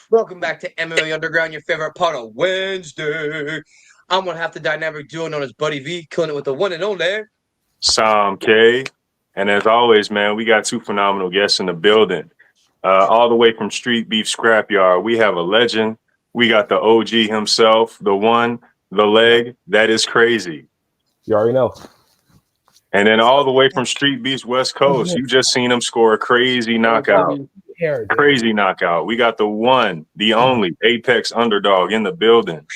Welcome back to MMA Underground, your favorite part of Wednesday. I'm one half the dynamic duo known as Buddy V, killing it with the one and only. Sam K. And as always, man, we got two phenomenal guests in the building. All the way from Street Beef Scrapyard, we have a legend. We got the OG himself, the one, the leg. That is crazy. You already know. And then all the way from Street Beef's West Coast, you just seen him score a crazy knockout. Crazy knockout. We got the one, the only Apex Underdog in the building.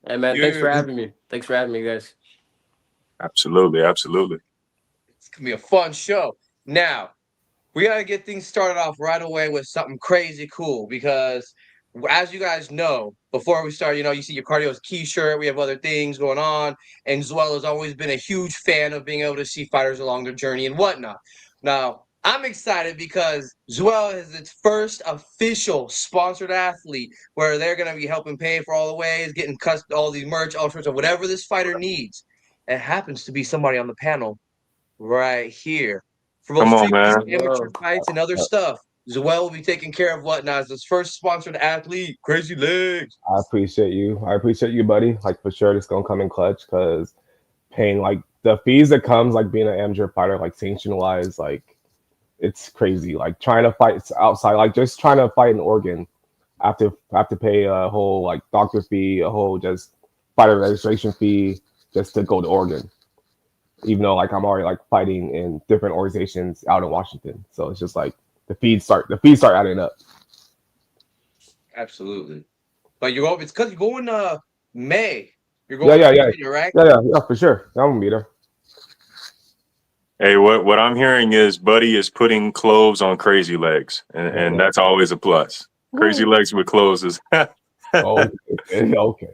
Hey man, thanks for having me. Thanks for having me, guys. Absolutely, absolutely. It's going to be a fun show. Now, we got to get things started off right away with something crazy cool because, as you guys know, before we start, you see your Cardio's key shirt. We have other things going on. And Zoel has always been a huge fan of being able to see fighters along their journey and whatnot. Now, I'm excited because Zoel is its first official sponsored athlete where they're going to be helping pay for all the ways, getting all these merch, all sorts of whatever this fighter needs. It happens to be somebody on the panel right here. For both Come on, street man. amateur fights and other stuff, Zoel will be taking care of whatnot as his first sponsored athlete, Crazy Legs. I appreciate you. I appreciate you, buddy. Like for sure, it's gonna come in clutch because paying like the fees that comes like being an amateur fighter, like sanction wise, like it's crazy. Like trying to fight outside, like just trying to fight in Oregon, I have to pay a whole like doctor fee, a whole just fighter registration fee just to go to Oregon. Even though like I'm already like fighting in different organizations out in Washington, so it's just like the fees start adding up. Absolutely. But it's because you're going May. You're Yeah, going yeah, to yeah, Virginia, right? yeah, for sure. I'm gonna be there. Hey, what I'm hearing is Buddy is putting clothes on Crazy Legs, and that's always a plus. Crazy Legs with clothes is. Okay, okay.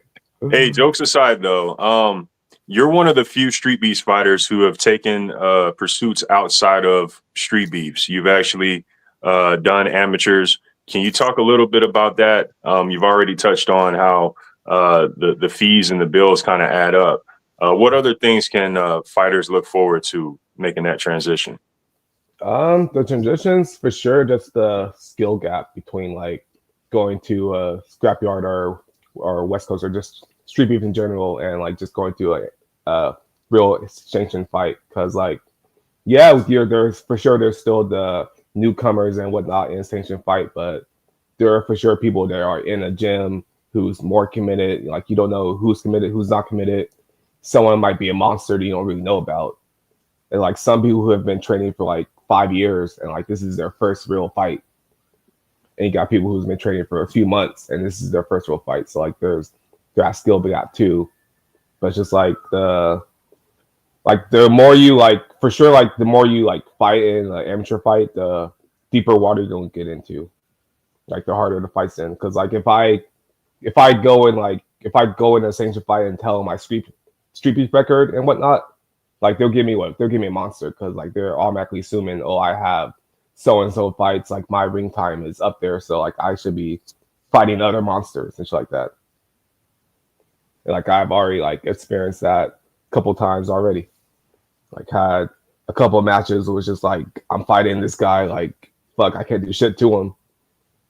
Hey, jokes aside though, you're one of the few Street Beefs fighters who have taken pursuits outside of Street Beefs. You've actually done amateurs. Can you talk a little bit about that? You've already touched on how the fees and the bills kind of add up. What other things can fighters look forward to making that transition? The transitions for sure, just the skill gap between like going to a scrapyard or West Coast or just street beef in general, and like just going to a real sanctioned fight. Because like, yeah, there's for sure there's still the newcomers and whatnot in sanctioned fight, but there are for sure people that are in a gym who's more committed. Like you don't know who's committed, who's not committed. Someone might be a monster that you don't really know about, and like some people who have been training for like 5 years and like this is their first real fight, and you got people who's been training for a few months and this is their first real fight. So like there's that skill gap too, but it's just like the more you like for sure like the more you like fight in an amateur fight, the deeper water you're gonna get into, like the harder the fights in. Because like if I go in a sanctioned fight and tell them my street beef record and whatnot, like they'll give me a monster because like they're automatically assuming, oh, I have so and so fights, like my ring time is up there, so like I should be fighting other monsters and shit like that. And like I've already like experienced that a couple times already. Like had a couple of matches where it was just like I'm fighting this guy, like fuck, I can't do shit to him.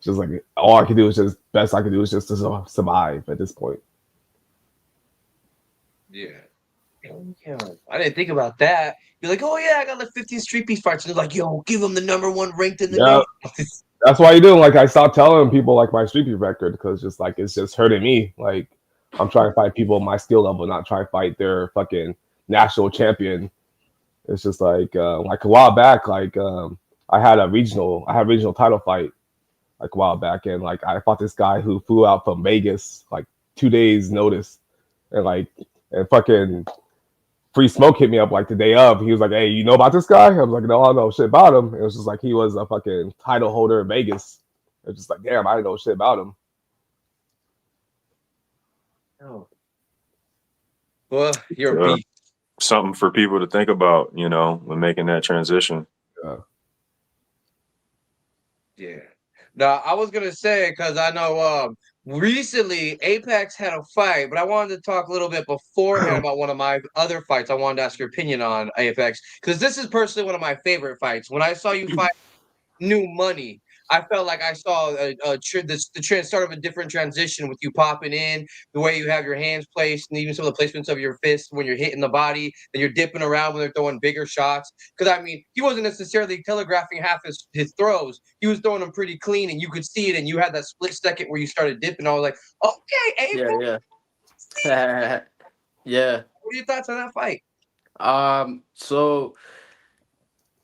Just like all I can do is just best I can do is just to survive at this point. Yeah. Yeah. I didn't think about that. You're like, oh yeah, I got like 15 street beef fights. And they're like, yo, give them the number one ranked in the Yeah, nation. that's why you do. Like I stopped telling people like my street beef record because just like it's just hurting me. Like I'm trying to fight people my skill level, not try to fight their fucking national champion. It's just like a while back, I had a regional title fight like a while back, and like I fought this guy who flew out from Vegas like 2 days notice, and like and fucking Free Smoke hit me up like the day of. He was like, "Hey, you know about this guy?" I was like, "No, I don't know shit about him." It was just like he was a fucking title holder in Vegas. It was just like, damn, I didn't know shit about him. Oh. Well, you're a Uh, beast. Something for people to think about, when making that transition. Yeah. Yeah. Now I was gonna say because I know recently Apex had a fight, but I wanted to talk a little bit beforehand about one of my other fights. I wanted to ask your opinion on Apex because this is personally one of my favorite fights. When I saw you fight New Money, I felt like I saw the trend start of a different transition with you popping in, the way you have your hands placed, and even some of the placements of your fists when you're hitting the body, and you're dipping around when they're throwing bigger shots. Because I mean, he wasn't necessarily telegraphing half his throws. He was throwing them pretty clean, and you could see it. And you had that split second where you started dipping. I was like, okay, April. Yeah. Yeah. What are your thoughts on that fight? So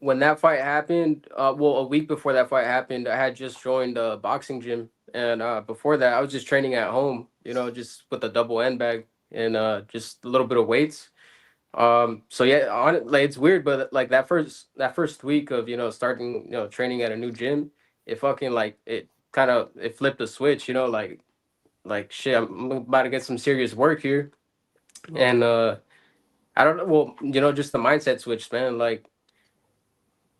when that fight happened, well, a week before that fight happened, I had just joined a boxing gym, and before that, I was just training at home, just with a double end bag and just a little bit of weights. So yeah, like it's weird, but like that first week of starting training at a new gym, it fucking like it flipped a switch, like shit, I'm about to get some serious work here, and I don't know, well, just the mindset switch, man, like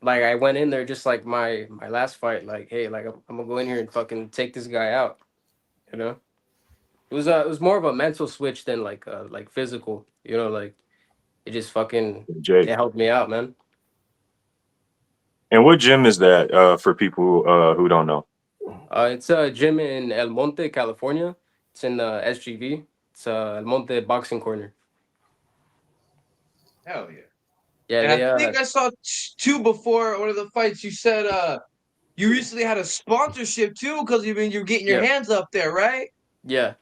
I went in there just like my last fight, like, hey, like I'm gonna go in here and fucking take this guy out. You know, it was more of a mental switch than like physical. Like it just fucking it Jake. helped me out, man. And what gym is that for people who don't know? It's a gym in El Monte, California. It's in SGV. It's El Monte Boxing Corner. Hell yeah. Yeah, And they I think I saw two before one of the fights. You said you recently had a sponsorship too, because you're getting your yeah hands up there, right? yeah.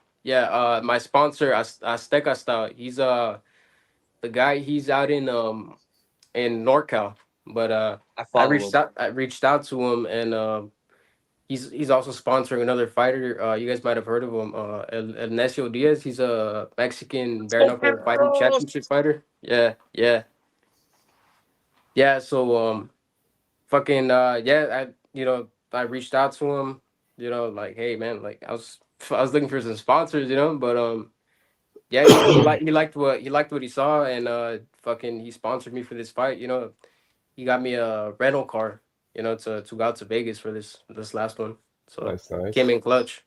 My sponsor Azteca Style. He's the guy. He's out in NorCal, but I I follow reached him. out. I reached out to him, and he's also sponsoring another fighter. You guys might have heard of him. El Necio Diaz. He's a Mexican bare knuckle fighting championship fighter. Yeah. So fucking yeah. I reached out to him. Like, hey man, like I was looking for some sponsors. But yeah, he liked what he saw, and fucking he sponsored me for this fight. He got me a rental car, to go out to Vegas for this last one. So came Nice. in clutch.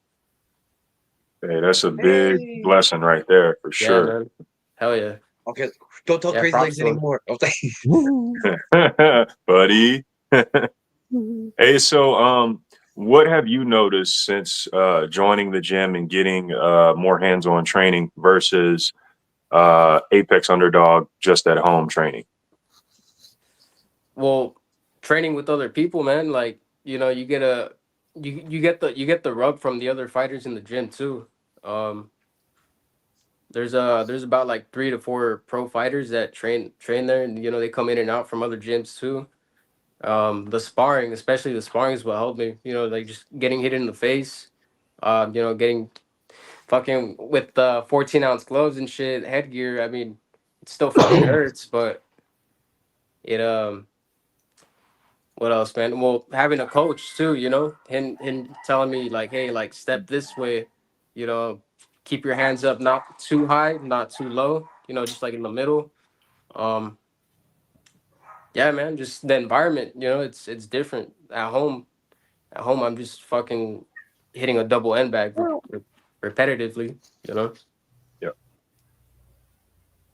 Hey, that's a big Hey. blessing right there for Yeah, sure. man. Hell yeah. Okay, don't tell Yeah, Crazy props Legs to him. anymore. Okay. Buddy. Hey, so what have you noticed since joining the gym and getting more hands-on training versus Apex Underdog just at home training? Well, training with other people, man, like, you get the rub from the other fighters in the gym too. Um there's about like 3 to 4 pro fighters that train there, and they come in and out from other gyms too. The sparring, especially the sparring, is what helped me. Like just getting hit in the face, getting fucking with 14-ounce gloves and shit, headgear. I mean, it still fucking hurts, but it what else, man? Well, having a coach too, him telling me like, hey, like step this way, you know, keep your hands up, not too high, not too low, just like in the middle. Um, yeah, man, just the environment, it's different at home. At home, I'm just fucking hitting a double end bag repetitively, you know. Yeah.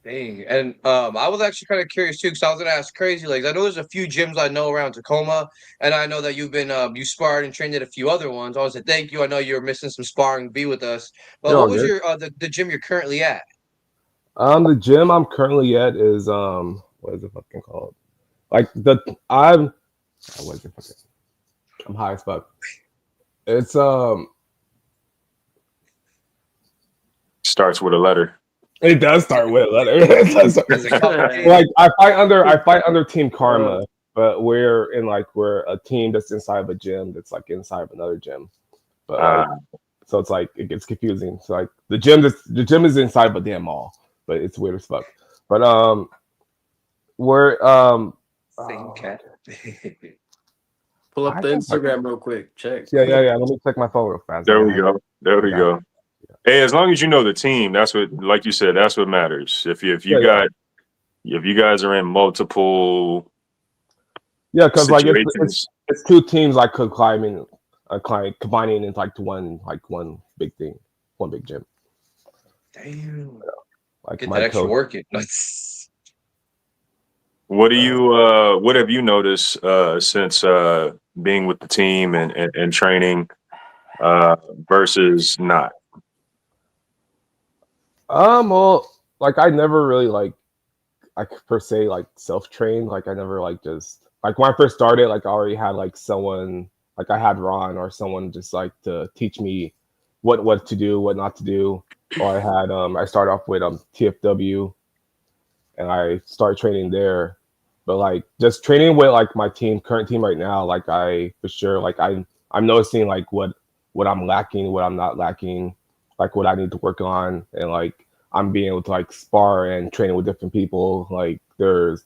Dang. And I was actually kind of curious too, because I was gonna ask Crazy Legs. I know there's a few gyms I know around Tacoma, and I know that you've been you sparred and trained at a few other ones. I was like, thank you. I know you're missing some sparring. Be with us. But You're what all was good. your the gym you're currently at? The gym I'm currently at is what is it fucking called? Like what is it fucking? I'm high as fuck. It's Starts with a letter. it does start with a letter. Is it complicated? Like I fight under Team Karma, but we're a team that's inside of a gym that's like inside of another gym. But like so it's like it gets confusing. So like the gym is inside of a damn mall, but it's weird as fuck. But we're Same cat. Pull up the Instagram real quick. Check. Yeah. Let me check my phone real fast. There we go. There we Yeah. go. Hey, as long as you know the team, that's what, like you said, that's what matters. If you guys are in multiple because like situations, it's two teams like combining into like one big thing, one big gym. Damn. Like Get my that extra coach. work in. what have you noticed since being with the team and training versus not? Well, like I never really like per se like self-trained. Like I never like just like when I first started, like I already had like someone, like I had Ron or someone just like to teach me what to do, what not to do. Or I had I started off with TFW and I started training there. But like just training with like my current team right now, like I for sure like I'm noticing like what I'm lacking, what I'm not lacking, like what I need to work on, and like I'm being able to like spar and training with different people. Like there's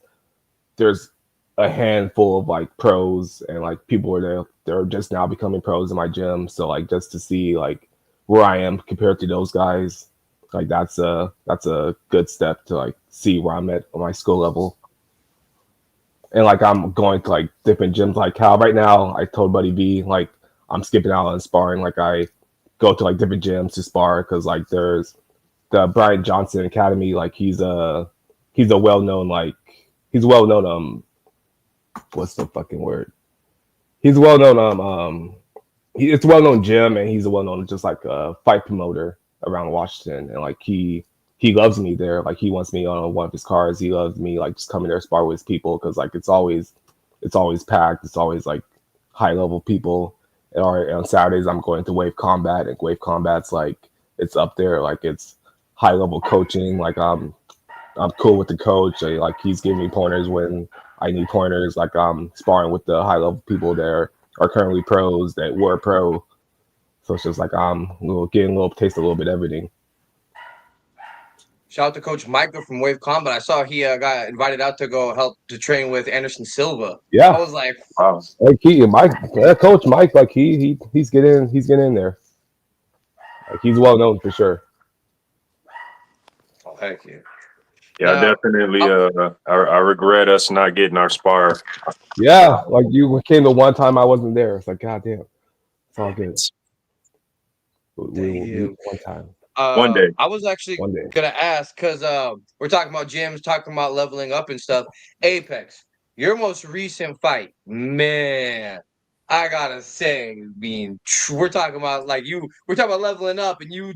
a handful of like pros and like people are there they're just now becoming pros in my gym. So like just to see like where I am compared to those guys, like that's a good step to like see where I'm at on my skill level. And like I'm going to like different gyms. Like how right now I told Buddy B like I'm skipping out on sparring. Like I go to like different gyms to spar because like there's the Brian Johnson Academy. Like he's a well known like he's well known what's the fucking word? He's well known it's a well known gym and he's a well known just like fight promoter around Washington and like he loves me there. Like he wants me on one of his cars. He loves me like just coming there spar with his people because like it's always packed. It's always like high level people. And on Saturdays I'm going to Wave Combat and Wave Combat's like it's up there. Like it's high level coaching. Like I'm cool with the coach. Like he's giving me pointers when I need pointers. Like I'm sparring with the high level people there are currently pros that were pro. So it's just like I'm getting a little taste of a little bit of everything. Shout out to Coach Michael from Wave Combat. I saw he got invited out to go help to train with Anderson Silva. Yeah, I was like, Wow. Like Coach Mike, like he's getting in there. Like he's well known for sure. oh heck yeah. Yeah, I definitely. I regret us not getting our spar. Yeah, like you came the one time I wasn't there. It's like goddamn, it's all good. We one time. One day. I was actually gonna ask because we're talking about gyms, talking about leveling up and stuff. Apex, your most recent fight, man. I gotta say, we're talking about we're talking about leveling up, and you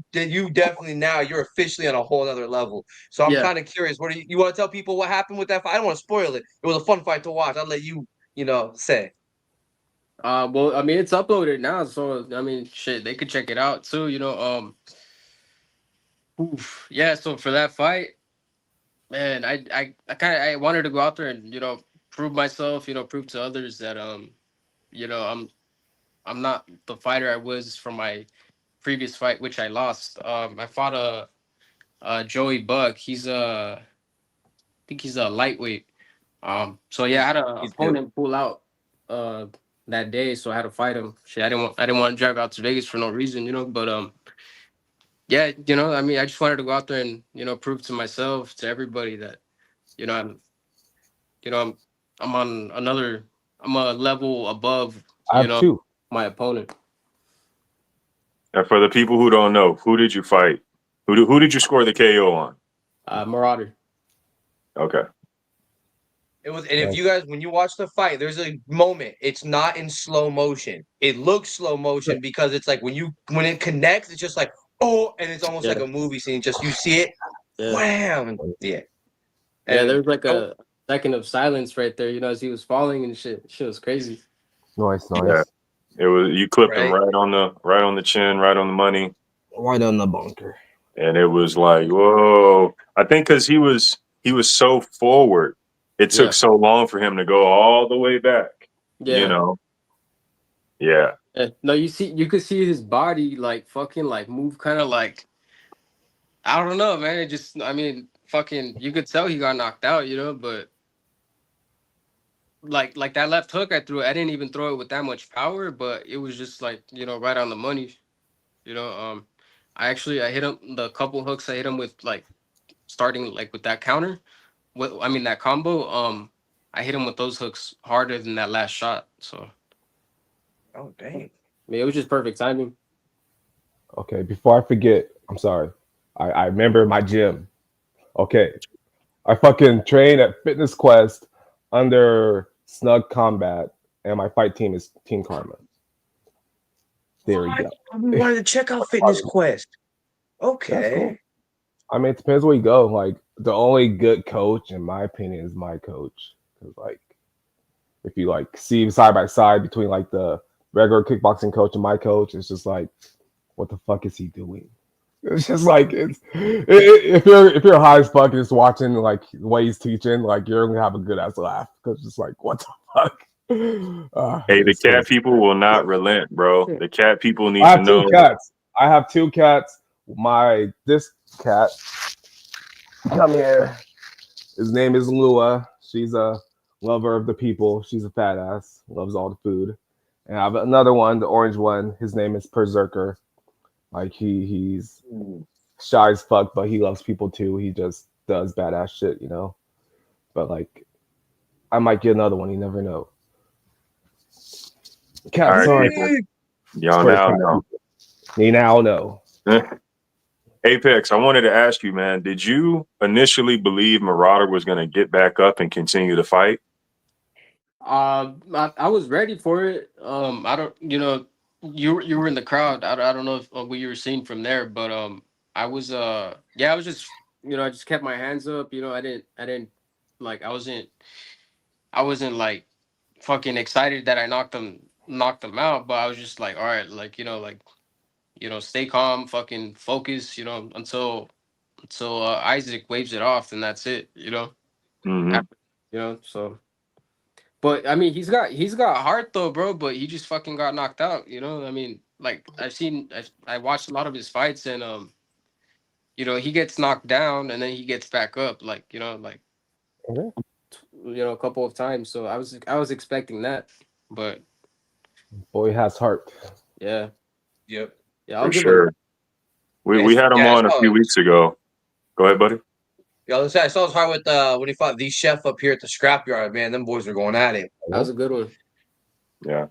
definitely now you're officially on a whole other level. So I'm kind of curious. What do you want to tell people what happened with that fight? I don't want to spoil it. It was a fun fight to watch. I'll let you say. Well, I mean, it's uploaded now, so I mean, shit, they could check it out too. Yeah. So for that fight, man, I wanted to go out there and prove myself, prove to others that I'm not the fighter I was from my previous fight, which I lost. I fought Joey Buck. I think he's a lightweight. So yeah, I had an opponent pull out that day, so I had to fight him. Shit, I didn't want to drive out to Vegas for no reason, But yeah, I mean, I just wanted to go out there and prove to myself, to everybody that I'm on I'm a level above my opponent. And for the people who don't know, who did you fight? Who did you score the KO on? Marauder. Okay. It was, and if you guys, when you watch the fight, there's a moment. It's not in slow motion. It looks slow motion because it's like when it connects, it's just like and it's almost like a movie scene. Just you see it, wham, yeah. And there's like a second of silence right there, as he was falling and shit. Shit was crazy. Nice. Yeah. It was you clipped him right on the chin, right on the money, right on the bunker, and it was like whoa. I think because he was so forward. It took so long for him to go all the way back. Yeah. Yeah. No, you could see his body like fucking like move kind of like I don't know, man. It just I mean, fucking you could tell he got knocked out, but like that left hook I threw, I didn't even throw it with that much power, but it was just like, right on the money. I hit him the couple hooks I hit him with like starting like with that counter. That combo, I hit him with those hooks harder than that last shot. So, oh dang! I mean, it was just perfect timing. Okay, before I forget, I'm sorry. I remember my gym. Okay, I fucking trained at Fitness Quest under Snug Combat and my fight team is Team Karma. There we go. I wanted to check out Fitness Quest. Okay. That's cool. I mean, it depends where you go. Like, the only good coach, in my opinion, is my coach. Because, like, if you, like, see side by side between, like, the regular kickboxing coach and my coach, it's just like, what the fuck is he doing? It's just like, if you're high as fuck and just watching, like, the way he's teaching, like, you're going to have a good-ass laugh. Because it's just like, what the fuck? Hey, the cat people will not relent, bro. The cat people need to know. I have 2 cats. This cat, come here. His name is Lua. She's a lover of the people. She's a fat ass. Loves all the food. And I have another one, the orange one. His name is Berserker. Like, he's shy as fuck, but he loves people too. He just does badass shit, you know. But like, I might get another one. You never know. Cat, sorry. Y'all now know. You now know. Apex, I wanted to ask you, man, did you initially believe Marauder was going to get back up and continue to fight? I was ready for it. I don't, you were in the crowd. I don't know if what you were seeing from there, but I was I was just, I just kept my hands up. I didn't like, I wasn't like fucking excited that I knocked them out, but I was just like, all right, like, stay calm, fucking focus, until Isaac waves it off, and that's it, Mm-hmm. After, so. But I mean, he's got heart though, bro. But he just fucking got knocked out. I mean, like I watched a lot of his fights, and he gets knocked down and then he gets back up, like a couple of times. So I was expecting that, but boy has heart. Yeah. Yep. Yeah, for sure. We had him on a few weeks ago. Go ahead, buddy. Yeah, let's say I saw his heart with when he fought the chef up here at the Scrapyard. Man, them boys were going at it. That was a good one. Yeah.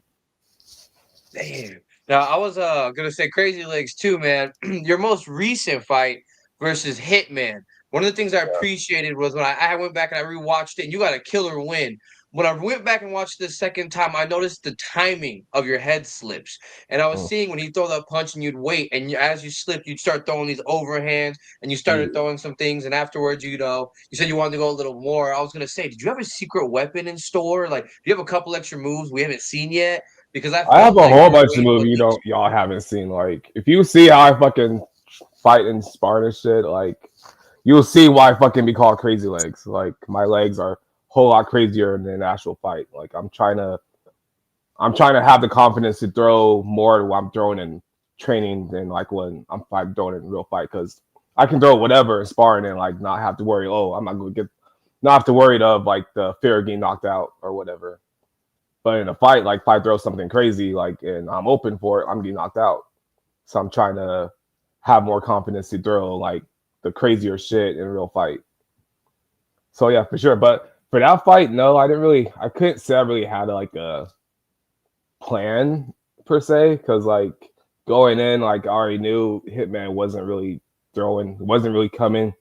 Damn. Now I was gonna say Crazy Legs too, man. Your most recent fight versus Hitman. One of the things I appreciated was when I went back and I rewatched it, and you got a killer win. When I went back and watched it the second time, I noticed the timing of your head slips. And I was seeing when you throw that punch and you'd wait, and as you slipped, you'd start throwing these overhands, and you started throwing some things, and afterwards, you said you wanted to go a little more. I was going to say, did you have a secret weapon in store? Like, do you have a couple extra moves we haven't seen yet? Because I have a whole bunch of moves y'all haven't seen. Like, if you see how I fucking fight and spar and shit, like, you'll see why I fucking be called Crazy Legs. Like, my legs are whole lot crazier than an actual fight. Like, I'm trying to have the confidence to throw more when I'm throwing in training than like when I'm throwing in real fight, because I can throw whatever in sparring and like not have to worry, I'm not gonna not have to worry of like the fear of getting knocked out or whatever. But in a fight, like if I throw something crazy, like, and I'm open for it, I'm getting knocked out. So I'm trying to have more confidence to throw like the crazier shit in a real fight. So yeah, for sure. But for that fight, no, I couldn't say I really had like a plan per se, because like going in, like I already knew Hitman wasn't really coming.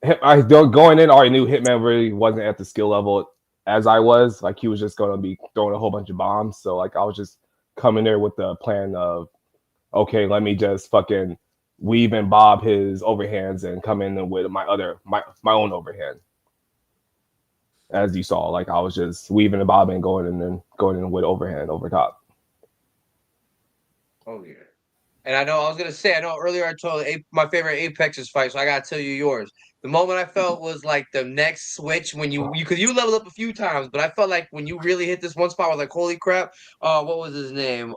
Going in, I already knew Hitman really wasn't at the skill level as I was. Like, he was just going to be throwing a whole bunch of bombs. So like I was just coming there with the plan of, okay, let me just fucking weave and bob his overhands and come in with my own overhand. As you saw, like I was just weaving and bobbing, going in with overhand over top. Oh yeah. And I know earlier I told my favorite Apex's fight, so I gotta tell you yours. The moment I felt was like the next switch when because you leveled up a few times, but I felt like when you really hit this one spot, I was like, holy crap! What was his name?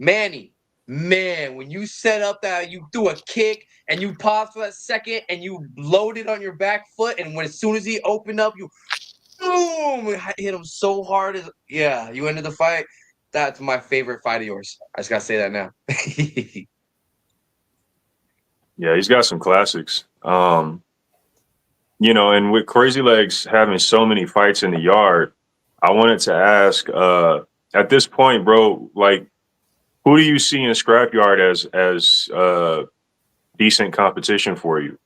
Manny. Man, when you set up that, you threw a kick and you paused for that second and you loaded on your back foot, and as soon as he opened up, you boom, hit him so hard. You ended the fight. That's my favorite fight of yours. I just gotta say that now. Yeah, he's got some classics. And with Crazy Legs having so many fights in the yard, I wanted to ask, at this point, bro, like, who do you see in Scrapyard as decent competition for you?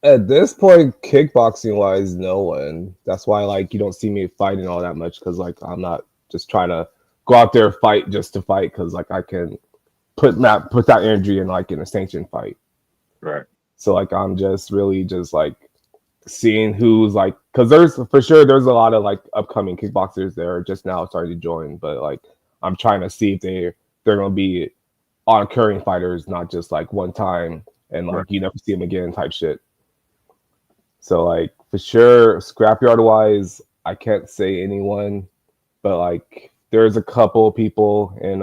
At this point, kickboxing wise, no one. That's why like you don't see me fighting all that much because like I'm not just trying to go out there fight just to fight because like I can put that energy in like in a sanctioned fight. Right. So like I'm just really just like seeing who's like because there's for sure there's a lot of like upcoming kickboxers that are just now starting to join, but like I'm trying to see if they're gonna be on occurring fighters, not just like one time and like you never see them again type shit. So like for sure, scrapyard wise, I can't say anyone, but like there's a couple people in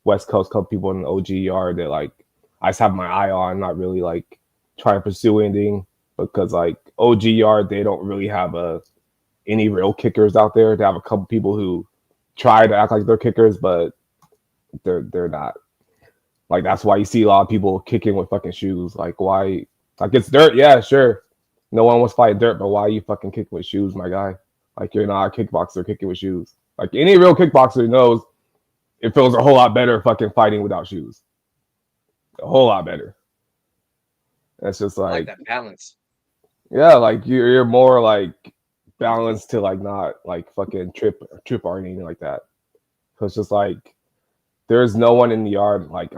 West Coast, couple people in the OG yard that like I just have my eye on, not really like trying to pursue anything because like OG yard they don't really have any real kickers out there. They have a couple people who try to act like they're kickers, but they're not. Like that's why you see a lot of people kicking with fucking shoes. Like why? Like it's dirt, yeah, sure. No one wants to fight dirt, but why are you fucking kicking with shoes, my guy? Like you're not a kickboxer kicking with shoes. Like any real kickboxer knows it feels a whole lot better fucking fighting without shoes. A whole lot better. It's just I like like that balance. yeah, like you're more like balanced to like not like fucking trip or anything like that. So it's just like there's no one in the yard like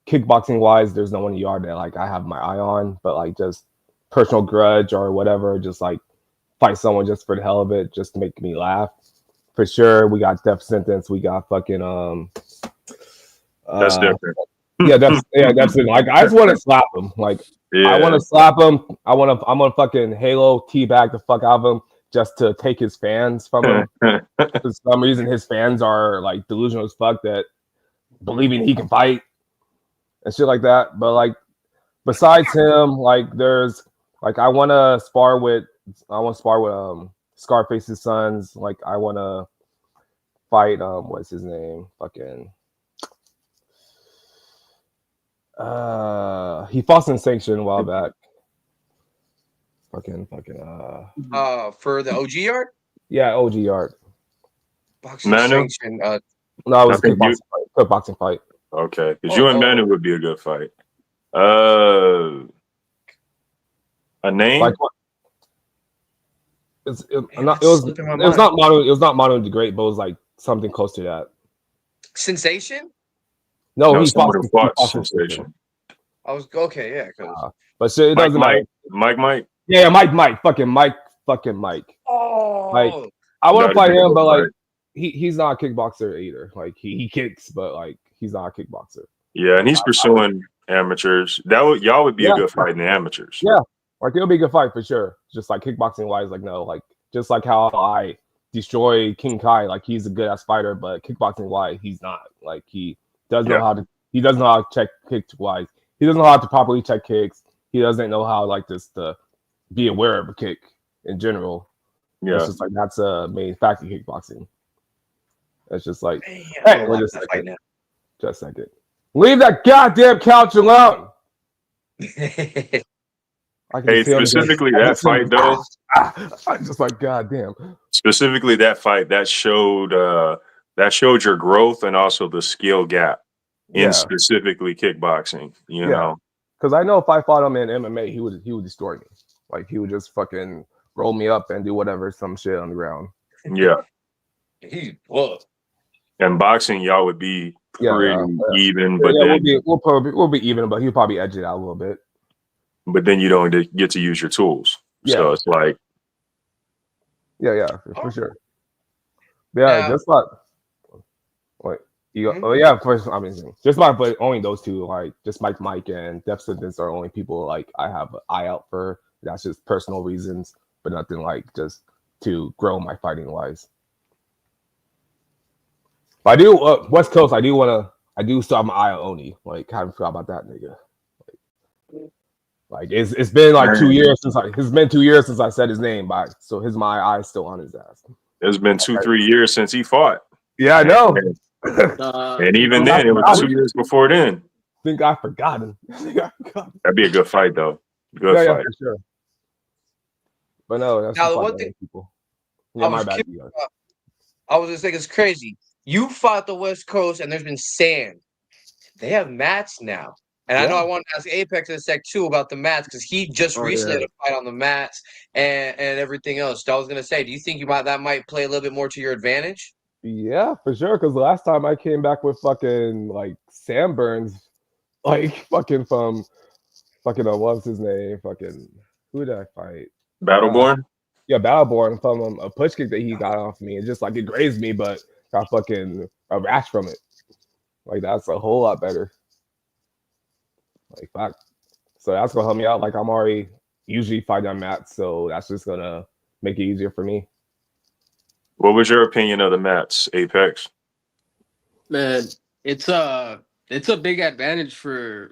kickboxing wise, there's no one in the yard that like I have my eye on, but like just personal grudge or whatever, just like fight someone just for the hell of it, just to make me laugh. For sure, we got death sentence. We got fucking That's different. that's it. Like I just want to slap him. Like I want to slap him. I'm gonna fucking Halo teabag the fuck out of him just to take his fans from him. For some reason, his fans are like delusional as fuck that believing he can fight and shit like that. But like besides him, like there's like I want to spar with Scarface's sons. Like I want to fight what's his name? Fucking he fought in sanction a while back. Fucking For the OG yard? yeah, OG yard. Boxing Manu? sanction. No, it was a kickboxing fight. Okay, because you and Manu would be a good fight. A name? Like what? It was not Manu the Great, but it was like something close to that. Sensation? No, he someone who fought Sensation. I was okay, yeah. But shit, it doesn't matter. Mike. Yeah, Mike, fucking Mike. Oh, like I want to fight him, but like he's not a kickboxer either. Like he kicks, but like he's not a kickboxer. Yeah, and he's pursuing amateurs. Y'all would be a good fight in the amateurs. Yeah, like it'll be a good fight for sure. Just like kickboxing wise, like no, like just like how I destroy King Kai, like he's a good ass fighter, but kickboxing wise, he's not. Like he doesn't know how to check kicks wise. He doesn't know how to properly check kicks. He doesn't know how like this to be aware of a kick in general. Yeah, it's just like that's a main factor in kickboxing. It's just like, hey, wait a second. Just a second. Leave that goddamn couch alone. Hey, specifically that fight though. I'm just like, goddamn. Specifically that fight that showed your growth and also the skill gap in specifically kickboxing. You know, because I know if I fought him in MMA, he would destroy me. Like he would just fucking roll me up and do whatever, some shit on the ground. Yeah, he was. And boxing, y'all would be pretty even, but then we'll be even, but he'll probably edge it out a little bit. But then you don't get to use your tools, so it's like, for sure. Yeah, just like what you. Oh yeah, first I mean, just like but only those two, like just Mike and Death Sentence are only people like I have an eye out for. That's just personal reasons, but nothing like just to grow my fighting wise. But I do West Coast. I do still have my eye on Oni. Like, haven't forgot about that nigga. Like it's been like 2 years since I said his name. So my eye's still on his ass. It's been 2-3 years since he fought. Yeah, I know. And even then, it was 2 years before then. I think I've forgotten. That'd be a good fight, though. Good fight. Yeah, for sure. But no, that's now the one thing. People. Yeah, my bad. I was just thinking it's crazy. You fought the West Coast, and there's been sand. They have mats now. And I know Yeah. I want to ask Apex in a sec too about the mats because he just Oh, recently yeah. had a fight on the mats and everything else. So I was gonna say, do you think that might play a little bit more to your advantage? Yeah, for sure. Because the last time I came back with fucking like Sam Burns, like fucking from fucking what's his name? Fucking who did I fight? Battleborn. Yeah, Battleborn from a push kick that he got off me. It just like it grazed me, but got fucking a rash from it. Like that's a whole lot better. Like fuck. So that's gonna help me out. Like I'm already usually fighting on mats, so that's just gonna make it easier for me. What was your opinion of the mats, Apex? Man, it's a big advantage for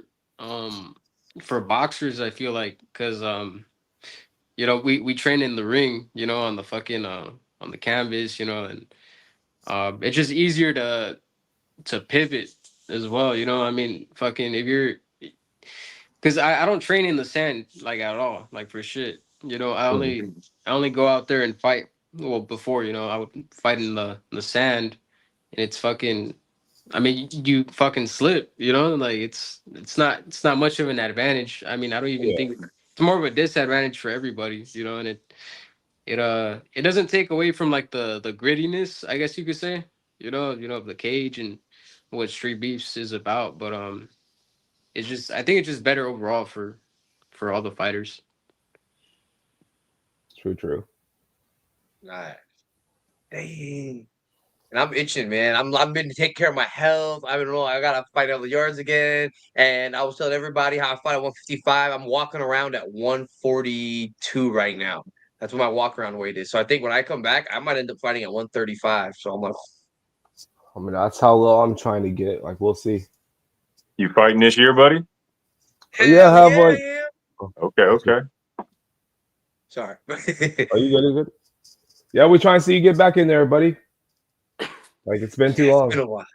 boxers, I feel like, because you know, we train in the ring, you know, on the fucking on the canvas, you know, and it's just easier to pivot as well, you know. I mean, fucking if you're, because I don't train in the sand like at all, like for shit. You know, I only go out there and fight. Well, before, you know, I would fight in the sand, and it's fucking. I mean, you fucking slip. You know, like it's not much of an advantage. I mean, I don't even Yeah, think it's more of a disadvantage for everybody. You know, and it doesn't take away from like the grittiness, I guess you could say. You know, of the cage and what Street Beefs is about, but it's just I think it's just better overall for all the fighters. true. Right. Dang. And I'm itching, man. I'm been to take care of my health. I don't know. I gotta fight other yards again. And I was telling everybody how I fight at 155. I'm walking around at 142 right now. That's what my walk around weight is. So I think when I come back, I might end up fighting at 135. So I'm like, I mean, that's how low I'm trying to get. Like, we'll see. You fighting this year, buddy? Yeah, I hell have yeah, like. yeah. Okay, okay. Sorry. Are you good? You good? Yeah, we're trying to see you get back in there, buddy. Like it's been too It's long. been a while.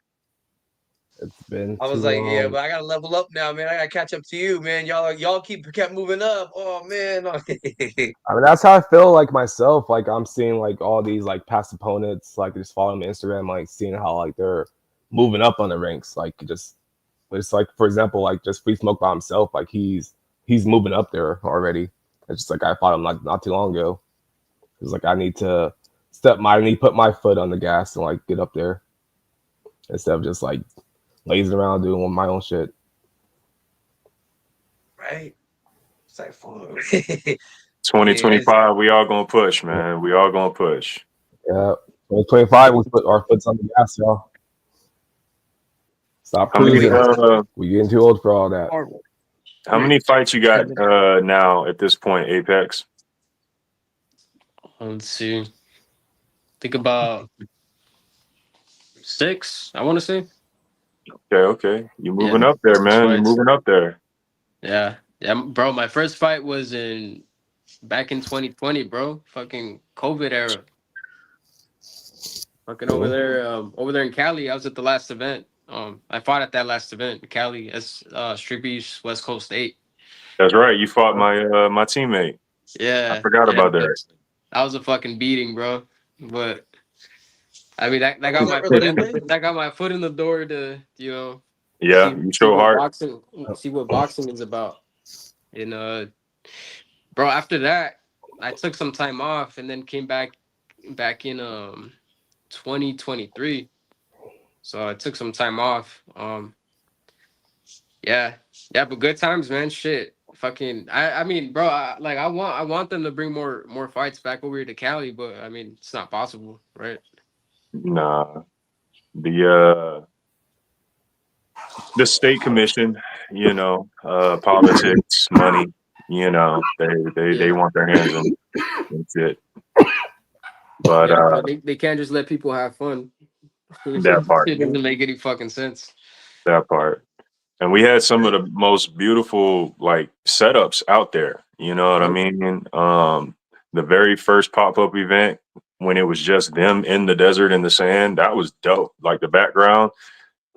It's been I too was like, yeah, long. but I gotta level up now, man. I gotta catch up to you, man. Y'all kept moving up. Oh man. I mean, that's how I feel like myself. Like I'm seeing like all these like past opponents, like just following them on Instagram, like seeing how like they're moving up on the ranks. Like just it's like for example, like just Free Smoke by himself, like he's moving up there already. It's just like I fought him like not too long ago. It's like I need to put my foot on the gas and like get up there instead of just like lazing around doing my own shit. Right? It's like fuck. Yeah, 2025, we all gonna push, man. We all gonna push. Yeah. 2025, we put our foots on the gas, y'all. Stop How many cruising. We getting too old for all that. how many fights you got now at this point, Apex? Let's see. Think about 6, I want to say. Okay. You moving Yeah, up there, man. You fights. moving up there. Yeah, bro. My first fight was back in 2020, bro. Fucking COVID era. Fucking over there in Cali. I was at the last event. I fought at that last event in Cali as Streetbeefs West Coast 8. That's right. You fought my my teammate. I Yeah, forgot yeah. about that. That was a fucking beating, bro. But I mean, that was got that my foot in Relente? that got my foot in the door to Yeah, you show heart. see what boxing is about. And bro, after that, I took some time off and then came back in 2023. So I took some time off. Yeah, but good times, man. Shit, fucking. I mean, bro, I want them to bring more fights back over here to Cali, but I mean, it's not possible, right? Nah. The state commission, politics, money, they Yeah, want their hands in it. But yeah, bro. They can't just let people have fun. that part, It doesn't make any fucking sense. that part. And we had some of the most beautiful like setups out there. You know what I mean? The very first pop-up event when it was just them in the desert in the sand, that was dope. Like the background.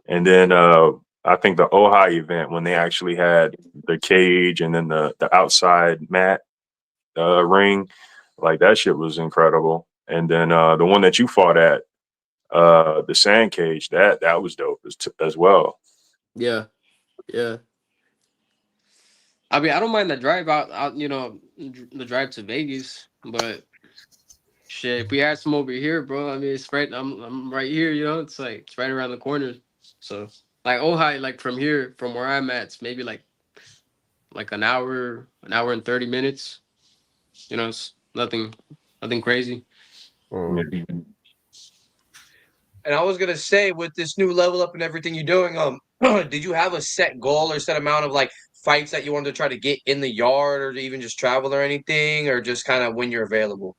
And then I think the Ojai event when they actually had the cage and then the outside mat ring, like that shit was incredible. And then the one that you fought at, the sand cage, that was dope as well. Yeah, yeah. I mean, I don't mind the drive out, the drive to Vegas, but shit, if we had some over here, bro, I mean, it's right. I'm right here, it's like it's right around the corner. So like Ojai, like from here, from where I'm at, it's maybe like an hour and 30 minutes. It's nothing crazy. Yeah. And I was gonna say, with this new level up and everything you're doing, did you have a set goal or set amount of like fights that you wanted to try to get in the yard, or to even just travel or anything, or just kind of when you're available?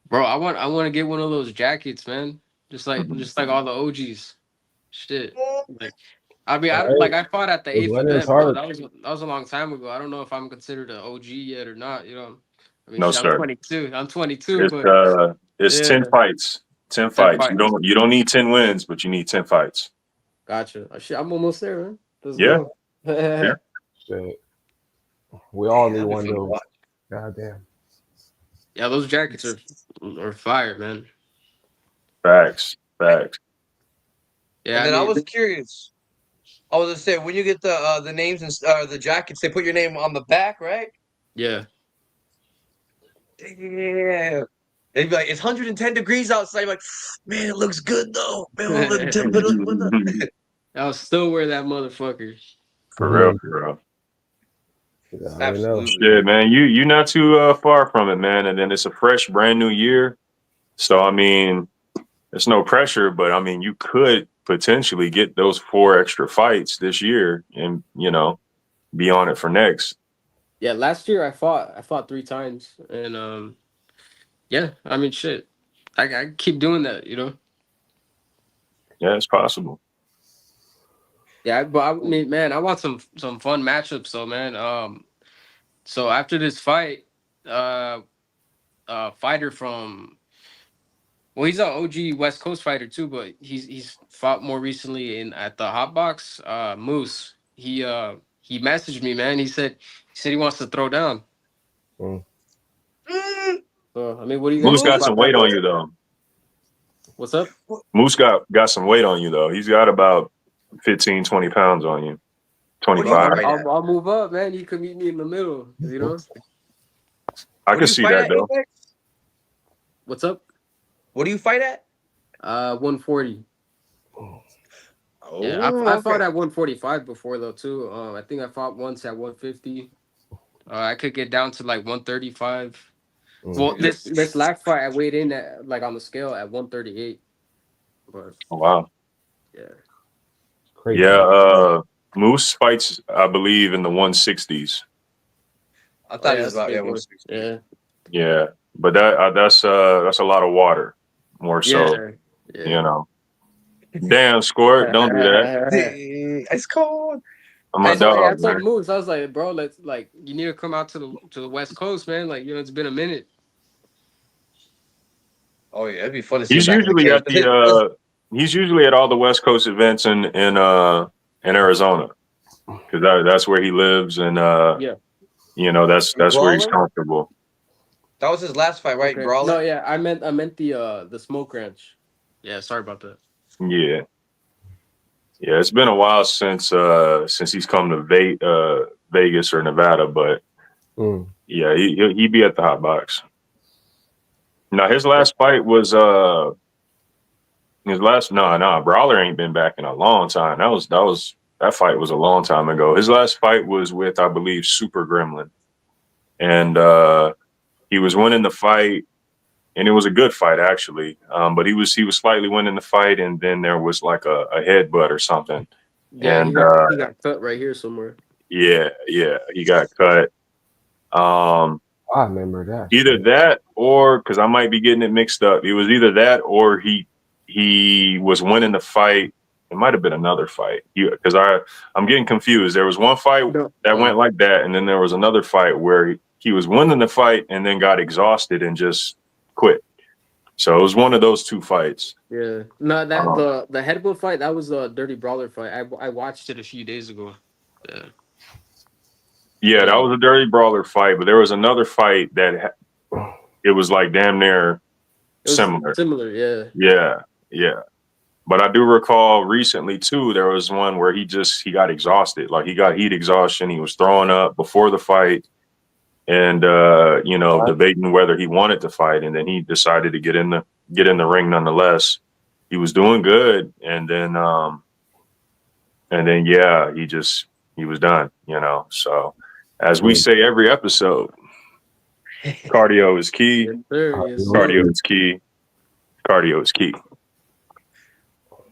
Bro, I want to get one of those jackets, man. Just like all the OGs. Shit. Like I mean, All right. I fought at the With 8th winners event, but heart. that was a long time ago. I don't know if I'm considered an OG yet or not. I mean, No, shit, I'm sir. 22. I'm 22, but It's yeah, 10 fights. 10 10 fights. fights. You don't need 10 wins, but you need 10 fights. Gotcha. Shit, I'm almost there, man. Let's Yeah. go. Yeah. Shit. We all Man, need that'd be one fun of to those. watch. God damn. Yeah, those jackets are fire, man. Facts. Yeah, And I then I mean, was curious. I was gonna say, when you get the names and the jackets, they put your name on the back, right? yeah. Damn. They'd be like, it's 110 degrees outside. You're like, man, it looks good though. Man, what's up? I'll still wear that motherfucker. For real, for real. Yeah, I already know. Absolutely. Shit, man, you're not too far from it, man. And then it's a fresh, brand new year. So I mean, there's no pressure, but I mean, you could potentially get those 4 extra fights this year, and be on it for next. Yeah, last year I fought 3 times, and yeah, I mean, shit, I keep doing that. Yeah, it's possible. Yeah, but I mean, man, I want some fun matchups, though, man. So after this fight, uh, fighter from well, he's an OG West Coast fighter too, but he's fought more recently in at the Hot Box. Moose. He messaged me, man. He said he wants to throw down. Mm. So I mean, what do you guys Moose think got about some that? weight on you though. What's up? Moose got some weight on you though. He's got about 15, 20 pounds on you. What do you 25. fight at? I'll move up, man. You can meet me in the middle. I What can do you see fight that at, though. Apex? What's up? What do you fight at? 140. Oh, Yeah, I fought okay. at 145 before though too. I think I fought once at 150. I could get down to like 135. Well, Mm. this last fight I weighed in at like on the scale at 138. But Oh, wow. yeah, Crazy. Yeah, Moose fights, I believe, in the 160s. I oh thought yeah, he was that's about big boy. 160. Yeah, Yeah, but that's a lot of water, more so. yeah. Damn, Squirt, don't do that. It's cold. I'm my I dog, told man. Moose, I was like, bro, let's like you need to come out to the West Coast, man. Like it's been a minute. Oh yeah, it'd be fun to see him He's back in the usually cage. at he's usually at all the West Coast events in Arizona, because that's where he lives, and Yeah. that's where he's Brawler? comfortable. That was his last fight, right? Okay. Brawler. No, yeah, I meant the smoke ranch. Yeah, sorry about that. Yeah, yeah. It's been a while since he's come to Vegas or Nevada, but Mm. yeah, he'd be at the hot box. Now his last fight was Brawler ain't been back in a long time. That fight was a long time ago. His last fight was with, I believe, Super Gremlin, and he was winning the fight, and it was a good fight actually. But he was slightly winning the fight, and then there was like a headbutt or something, Yeah, and he got cut right here somewhere. yeah, he got cut. I remember that. Either that, or because I might be getting it mixed up. It was either that, or he was winning the fight. It might have been another fight, because I'm getting confused. There was one fight that went like that, and then there was another fight where he was winning the fight and then got exhausted and just quit. So it was one of those 2 fights. Yeah, no, that the headbutt fight, that was a Dirty Brawler fight. I watched it a few days ago. Yeah. Yeah, that was a Dirty Brawler fight, but there was another fight that it was like damn near similar. Similar, yeah. Yeah. But I do recall recently too, there was one where he got exhausted. Like he got heat exhaustion. He was throwing up before the fight and debating whether he wanted to fight. And then he decided to get in the ring nonetheless. He was doing good. And then yeah, he was done, So as we say every episode, cardio is key. Yes, sir. Yes, sir. Cardio is key. Cardio is key.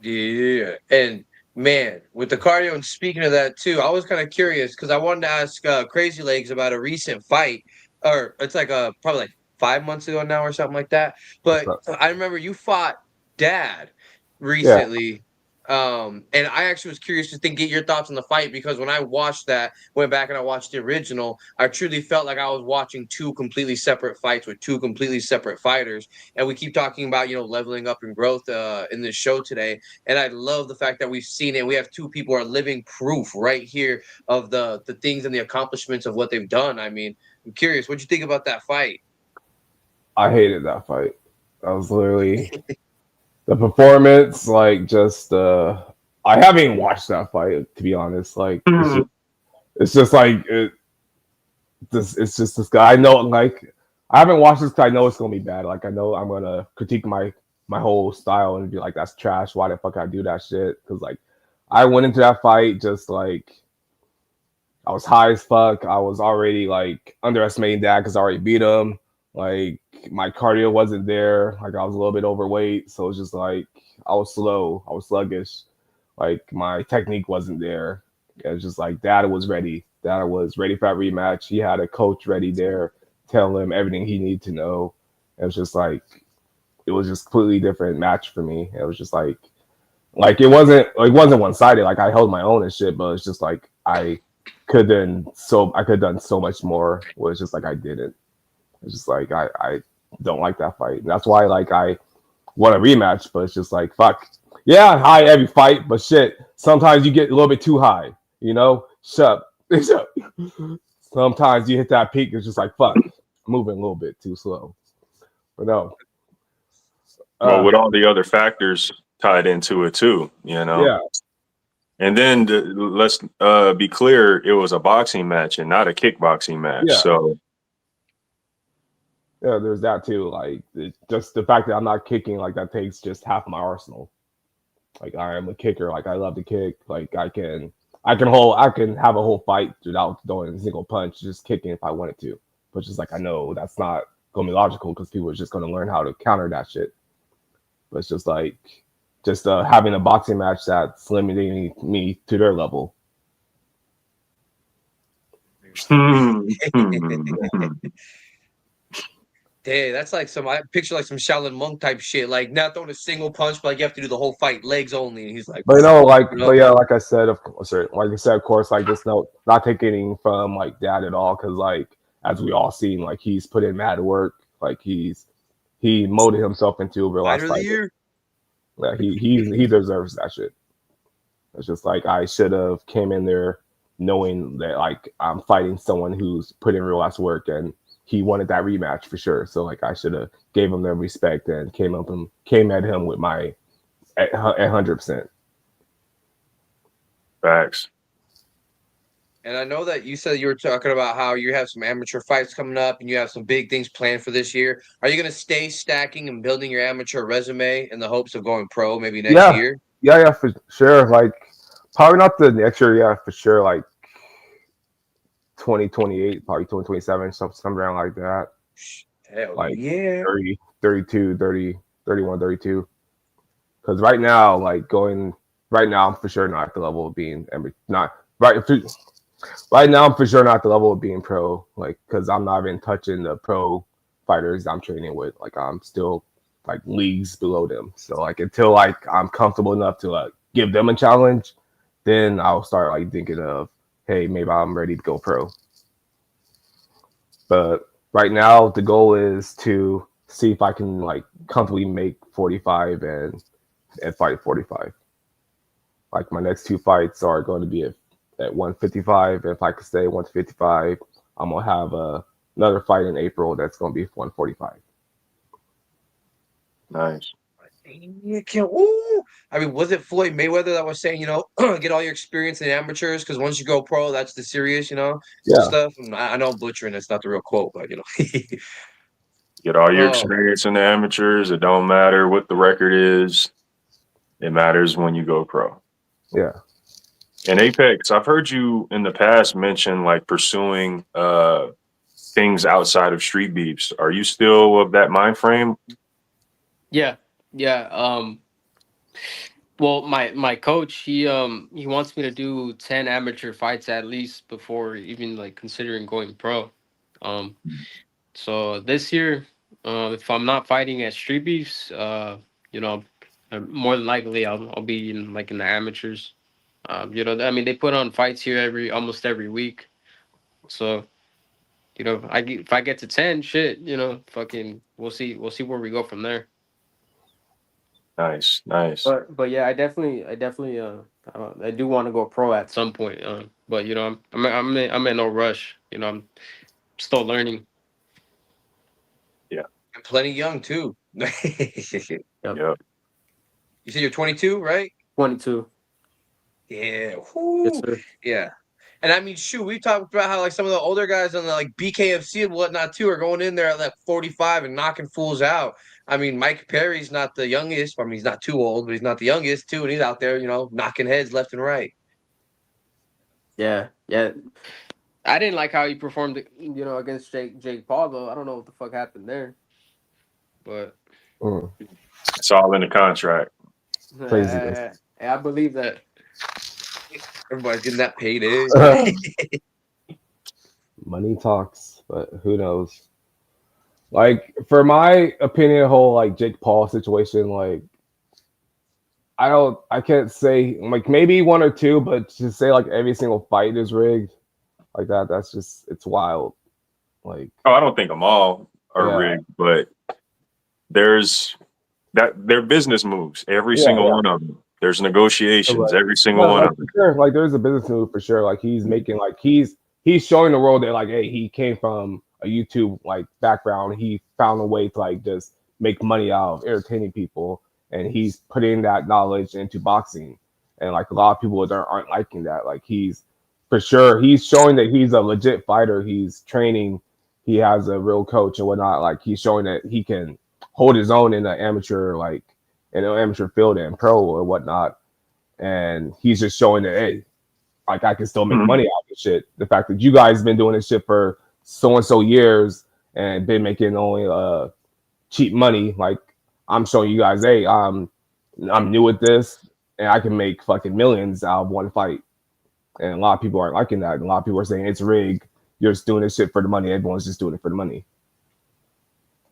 Yeah, and man, with the cardio, and speaking of that too, I was kind of curious because I wanted to ask Crazy Legs about a recent fight, or it's like probably like 5 months ago now or something like that. But I remember you fought Dad recently. And I actually was curious to get your thoughts on the fight because when I watched that, went back and I watched the original, I truly felt like I was watching two completely separate fights with two completely separate fighters. And we keep talking about, leveling up and growth in this show today. And I love the fact that we've seen it. We have two people who are living proof right here of the things and the accomplishments of what they've done. I mean, I'm curious, what'd you think about that fight? I hated that fight. I was literally the performance, like just I haven't even watched that fight to be honest. Like it's just like it's just this guy. I know, like I haven't watched this because I know it's gonna be bad. Like I know I'm gonna critique my whole style and be like, that's trash. Why the fuck I do that shit? Because like I went into that fight just like I was high as fuck. I was already like underestimating Dad because I already beat him. Like my cardio wasn't there. Like I was a little bit overweight, so it's just like I was slow. I was sluggish. Like my technique wasn't there. It was just like Dad was ready. Dad was ready for that rematch. He had a coach ready there, telling him everything he needed to know. It was just like it was just completely different match for me. It was just like it wasn't one sided. Like I held my own and shit, but it's just like I could have done so much more. Well, it's just like I didn't. It's just like I don't like that fight. And that's why like I want a rematch, but it's just like fuck. Yeah, high every fight, but shit. Sometimes you get a little bit too high, Shut up. Sometimes you hit that peak, it's just like fuck, moving a little bit too slow. But no. Well, with all the other factors tied into it too, Yeah. And then let's be clear, it was a boxing match and not a kickboxing match. Yeah. So yeah, there's that too. Like just the fact that I'm not kicking, like that takes just half my arsenal. Like I am a kicker. Like I love to kick. Like I can have a whole fight without throwing a single punch, just kicking if I wanted to. But just like I know that's not gonna be logical because people are just gonna learn how to counter that shit. But it's just like having a boxing match that's limiting me to their level. Hey, that's like I picture like some Shaolin Monk type shit, like not throwing a single punch, but like you have to do the whole fight, legs only. And he's like, but yeah, like I said, of course, like just not taking from like Dad at all, because like as we all seen, like he's put in mad work, like he molded himself into a real life fighter. Yeah, he deserves that shit. It's just like I should have came in there knowing that like I'm fighting someone who's put in real ass work and he wanted that rematch for sure. So like I should have gave him the respect and came at him with my at 100%. Facts. And I know that you said you were talking about how you have some amateur fights coming up and you have some big things planned for this year. Are you going to stay stacking and building your amateur resume in the hopes of going pro maybe next year? Yeah, for sure. Like probably not the next year. Yeah, for sure. Like 2028, probably 2027, something around like that. Hell like yeah. 30, 32, 30, 31, 32. Because right now, I'm for sure not at the level of being right now, I'm for sure not at the level of being pro, like, because I'm not even touching the pro fighters I'm training with. Like, I'm still like leagues below them. So like until like I'm comfortable enough to like give them a challenge, then I'll start like thinking of, hey, maybe I'm ready to go pro. But right now, the goal is to see if I can like comfortably make 45 and fight 45. Like my next two fights are going to be at 155. If I could stay 155, I'm gonna have another fight in April that's going to be 145. Nice. You can't, ooh. I mean, was it Floyd Mayweather that was saying, get all your experience in amateurs because once you go pro, that's the serious, Yeah, stuff. And I know I'm butchering. That's not the real quote, but Get all your Oh, experience in the amateurs. It don't matter what the record is. It matters when you go pro. yeah. And Apex, I've heard you in the past mention like pursuing things outside of street beefs. Are you still of that mind frame? Yeah, yeah. Well, my coach, he wants me to do 10 amateur fights at least before even like considering going pro. Um, so this year, if I'm not fighting at Street Beefs, you know, more than likely I'll be in like in the amateurs. I mean they put on fights here almost every week. So if I get to 10, shit, fucking we'll see where we go from there. Nice, nice. But yeah, I definitely I do want to go pro at some point. But I'm in no rush. I'm still learning. Yeah, and plenty young too. You Yep. yeah. said you're 22, right? 22. Yeah. Yes, Whoo. sir. Yeah. And I mean, shoot, we talked about how like some of the older guys on the like BKFC and whatnot too are going in there at like 45 and knocking fools out. I mean, Mike Perry's not the youngest. I mean, he's not too old, but he's not the youngest too, and he's out there, knocking heads left and right. Yeah, yeah. I didn't like how he performed, against Jake Paul though. I don't know what the fuck happened there, but Mm, It's all in the contract. craziness. I believe that. Everybody's getting that payday. Money talks, but who knows? Like for my opinion, the whole like Jake Paul situation, like I can't say like maybe one or two, but to say like every single fight is rigged like that, that's just it's wild. Like Oh, I don't think them all are yeah, rigged, but there's that they're business moves. Every yeah, single yeah. one of them. There's negotiations. Right. Every single No, one like of for them. sure, like there's a business move for sure. Like he's making like he's showing the world that like hey, he came from a YouTube like background. He found a way to like just make money out of entertaining people, and he's putting that knowledge into boxing. And like a lot of people aren't liking that. Like he's for sure he's showing that he's a legit fighter. He's training. He has a real coach and whatnot. Like he's showing that he can hold his own in the amateur like in an amateur field and pro or whatnot, and he's just showing that hey, like I can still make Mhm. money out of this shit. The fact that you guys been doing this shit for so and so years and been making only cheap money, like I'm showing you guys, hey, I'm new at this and I can make fucking millions out of one fight. And a lot of people aren't liking that. And a lot of people are saying it's rigged. You're just doing this shit for the money. Everyone's just doing it for the money.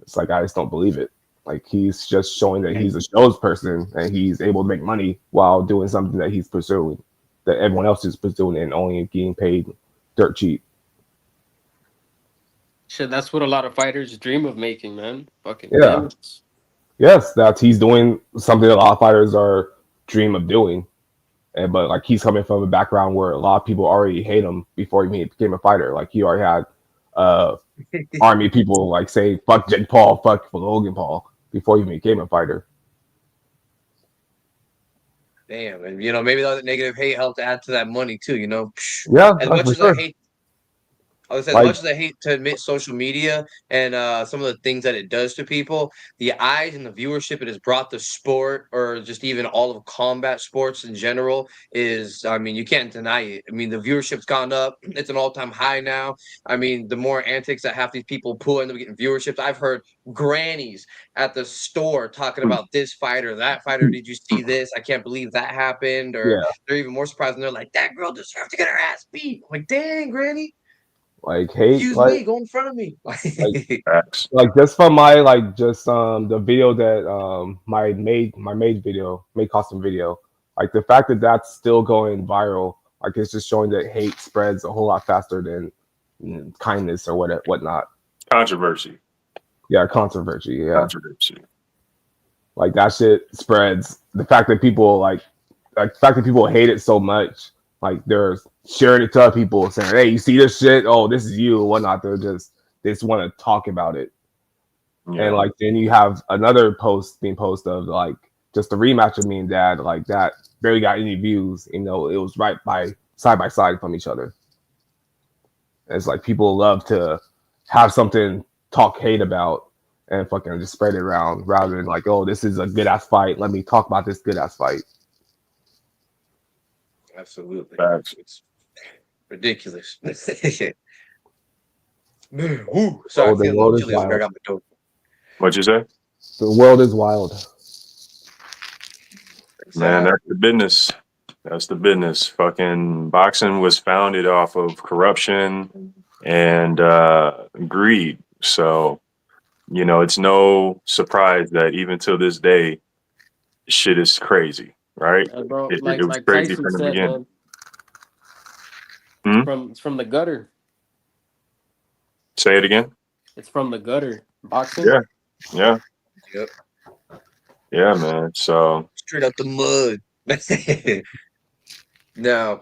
It's like I just don't believe it. Like he's just showing that he's a shows person and he's able to make money while doing something that he's pursuing, that everyone else is pursuing and only getting paid dirt cheap. Shit, that's what a lot of fighters dream of making, man. Fucking Yeah. millions. Yes, that's he's doing something that a lot of fighters are dream of doing. And but like he's coming from a background where a lot of people already hate him before he became a fighter. Like he already had uh army people like say fuck Jake Paul, fuck Logan Paul before he became a fighter. Damn, and maybe that negative hate helped add to that money too. Yeah, As that's much for as I sure. hate as Like much as I hate to admit social media and some of the things that it does to people, the eyes and the viewership it has brought the sport or just even all of combat sports in general is, I mean, you can't deny it. I mean, the viewership's gone up. It's an all-time high now. I mean, the more antics that half these people pull into getting viewerships, I've heard grannies at the store talking about this fighter, that fighter. Did you see this? I can't believe that happened. Or yeah, they're even more surprised and they're like, that girl deserves to get her ass beat. I'm like, dang, granny. like hate, Excuse me, go in front of me. like Facts. like just from my like just the video that my maid video made custom video, like the fact that that's still going viral, like it's just showing that hate spreads a whole lot faster than kindness or whatnot. Controversy. Yeah, controversy. Yeah, Controversy. like that shit spreads. The fact that people like the fact that people hate it so much, like they're sharing it to other people, saying, "Hey, you see this shit? Oh, this is you," whatnot. They just want to talk about it. Yeah. And like then you have another post being posted of like just a rematch of me and Dad, like that barely got any views. You know, it was right by side from each other. It's like people love to have something talk hate about and fucking just spread it around rather than like, oh, this is a good ass fight. Let me talk about this good ass fight. Absolutely. Facts. It's ridiculous. Ooh, sorry, Oh, I'm the feeling a little world is chilly over here. I wild. got my door. What'd you say? The world is wild. Man, that's the business. That's the business. Fucking boxing was founded off of corruption and greed. So, you know, it's no surprise that even till this day, shit is crazy, right? Bro, It was like crazy Tyson from the said, beginning. man, Hmm? it's from the gutter. Say it again. It's from the gutter. Boxing. Yeah, yeah, Yep. yeah, man. So, Straight out the mud. Now,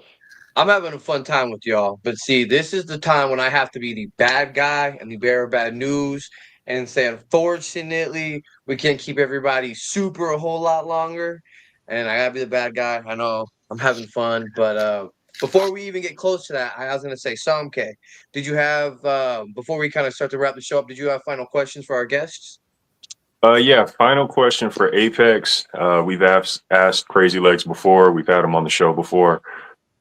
I'm having a fun time with y'all, but see, this is the time when I have to be the bad guy and the bearer of bad news and say, unfortunately, we can't keep everybody super a whole lot longer. And I gotta be the bad guy. I know I'm having fun, but before we even get close to that, I was gonna say, Samke, did you have before we kind of start to wrap the show up, did you have final questions for our guests? yeah. Final question for Apex. We've asked Crazy Legs before. We've had him on the show before.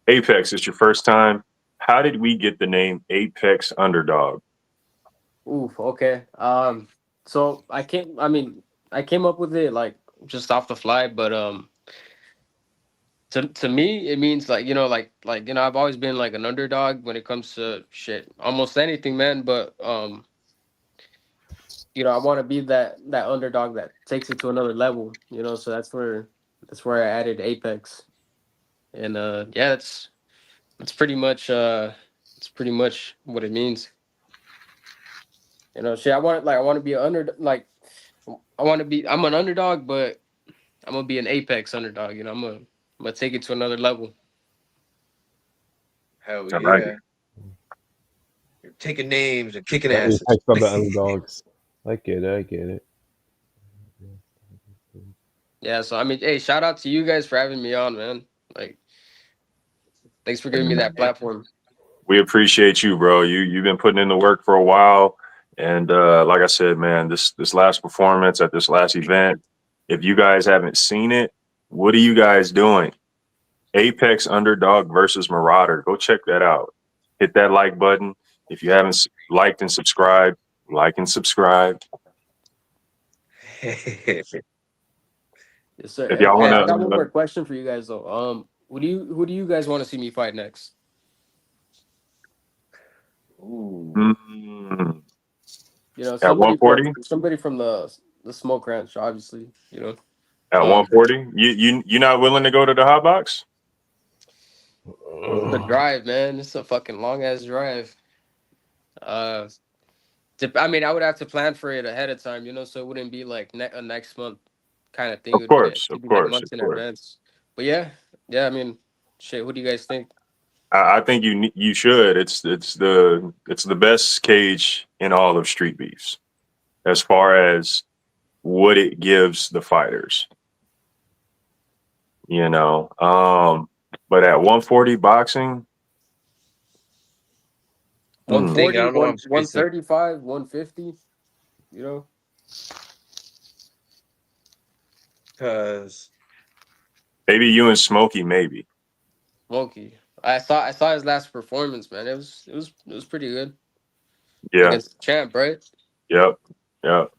Apex, it's your first time. How did we get the name Apex Underdog? Oof. Okay. So I came. I mean, I came up with it like just off the fly, but to me, it means like I've always been like an underdog when it comes to shit, almost anything, man. But I want to be that underdog that takes it to another level. So that's where I added Apex, and yeah, that's pretty much what it means. Shit. I want to be an under like I'm an underdog, but I'm gonna be an Apex underdog. I'm gonna take it to another level. Hell I like it. yeah. You're taking names and kicking The asses. apex of the underdogs. I get it. I get it. Yeah. So I mean, hey, shout out to you guys for having me on, man. Like, thanks for giving me that platform. We appreciate you, bro. You've been putting in the work for a while, and like I said, man, this last performance at this last event, if you guys haven't seen it, what are you guys doing? Apex Underdog versus Marauder. Go check that out. Hit that like button. If you haven't liked and subscribed, like and subscribe. Yes, sir. If Hey, y'all hey, want I got one to, more question for you guys though. Who do you guys want to see me fight next? Ooh. at Somebody from 140, somebody from the smoke ranch, obviously. at Um, 140, you not willing to go to the hot box? the drive, man. It's a fucking long ass drive. Uh, I mean, I would have to plan for it ahead of time, so it wouldn't be like a next month kind of thing. It Of would be course, it'd of be like course, of months in course. advance. But yeah. I mean, shit. What do you guys think? I think you should. It's the best cage in all of Street Beefs as far as what it gives the fighters. You know, but at 140 boxing, I'm thinking, I 140, don't know what I'm spacing 135, 150. You know, because maybe you and Smokey, maybe. Smokey. I saw his last performance, man. It was pretty good Yeah. against the champ, right? Yep. Yep.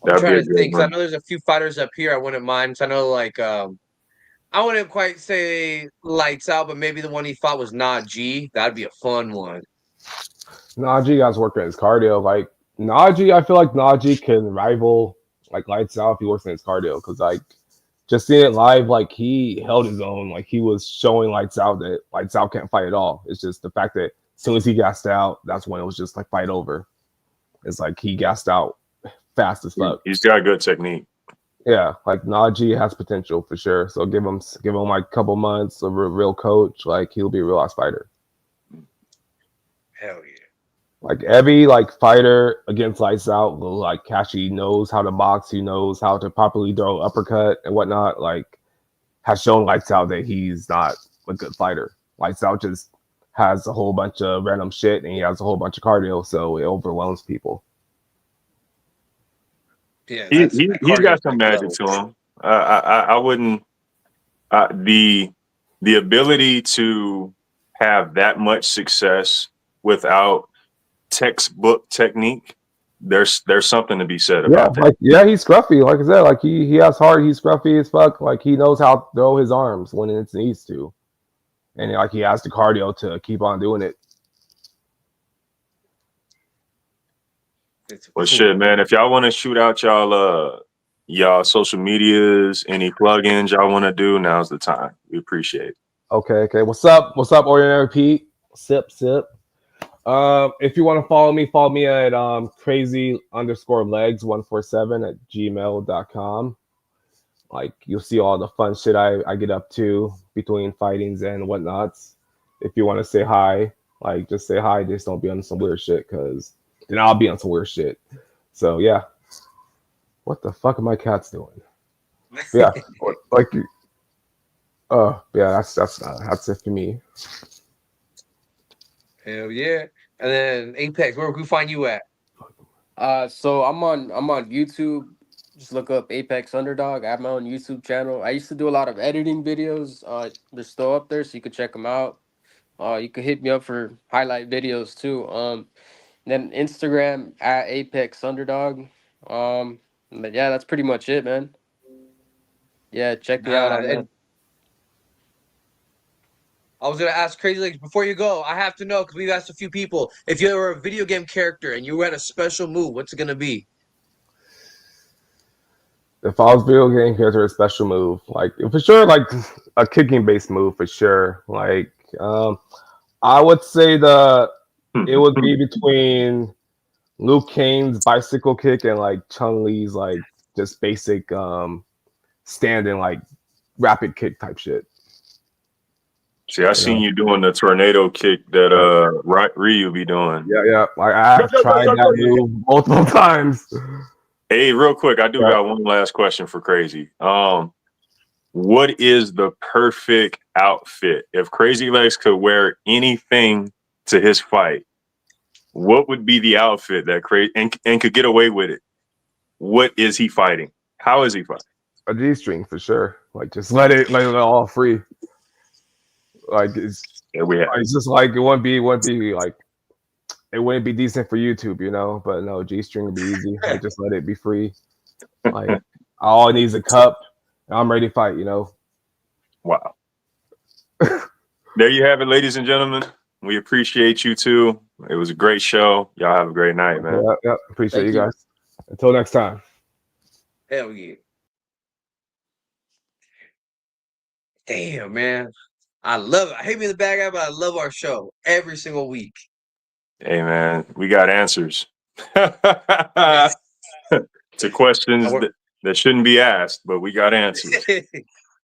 I'm That'd be trying a to good think. 'Cause I one. know there's a few fighters up here I wouldn't mind. 'Cause I know I wouldn't quite say lights out, but maybe the one he fought was Najee. That'd be a fun one. Najee guys working his cardio. Like Najee, I feel like Najee can rival like lights out if he works in his cardio. Because like just seeing it live, like he held his own. Like he was showing lights out that lights out can't fight at all. It's just the fact that as soon as he gassed out, that's when it was just like fight over. It's like he gassed out fast as fuck. He's got good technique. Yeah, like Najee has potential for sure. So give him like a couple months of a real coach. Like he'll be a real ass fighter. Hell yeah. Like every like fighter against Lights Out, like Kashi knows how to box. He knows how to properly throw uppercut and whatnot. Like has shown Lights Out that he's not a good fighter. Lights Out just has a whole bunch of random shit and he has a whole bunch of cardio, so it overwhelms people. Yeah, He's cardio got some magic level. to him. I wouldn't the ability to have that much success without textbook technique. There's something to be said about that. Like he's scruffy. Like I said, like he has heart. He's scruffy as fuck. Like he knows how to throw his arms when it needs to, and like he has the cardio to keep on doing it. Well, shit, man. If y'all want to shoot out y'all social medias, any plugins y'all want to do, now's the time. We appreciate it. Okay. What's up? Ordinary Pete? Sip. If you want to follow me at crazy_legs147@gmail.com. Like you'll see all the fun shit I get up to between fightings and whatnots. If you want to say hi, like just say hi. Just don't be on some weird shit, because then I'll be on some weird shit. So yeah. What the fuck are my cats doing? Yeah, like yeah, that's it for me. Hell yeah. And then Apex, where can we find you at? So I'm on YouTube. Just look up Apex Underdog. I have my own YouTube channel. I used to do a lot of editing videos. They're still up there, so you can check them out. You can hit me up for highlight videos too. Then Instagram at Apex Underdog. But yeah, that's pretty much it, man. Yeah, check me out on that. I was gonna ask Crazy Legs before you go. I have to know, because we've asked a few people, if you were a video game character and you had a special move, what's it gonna be? If I was video game character, a special move, like for sure, like a kicking based move for sure. Like I would say it would be between Liu Kang's bicycle kick and like Chun-Li's like just basic standing like rapid kick type shit. See, I seen you doing the tornado kick that Ryu be doing. Yeah. I have tried that move multiple times. Hey, real quick, I do got one last question for Crazy. What is the perfect outfit? If Crazy Legs could wear anything to his fight, what would be the outfit that and could get away with it? What is he fighting? How is he fighting? A G-string for sure. Like just let it all free. Like it's just like it wouldn't be like it wouldn't be decent for YouTube, you know. But no, G-string would be easy. Like just let it be free. Like all it needs is a cup. And I'm ready to fight, you know. Wow. There you have it, ladies and gentlemen. We appreciate you too. It was a great show. Y'all have a great night, man. Yeah. Appreciate you guys. Until next time. Hell yeah. Damn, man. I love it. I hate being the bad guy, but I love our show every single week. Hey, man, we got answers to questions that shouldn't be asked, but we got answers.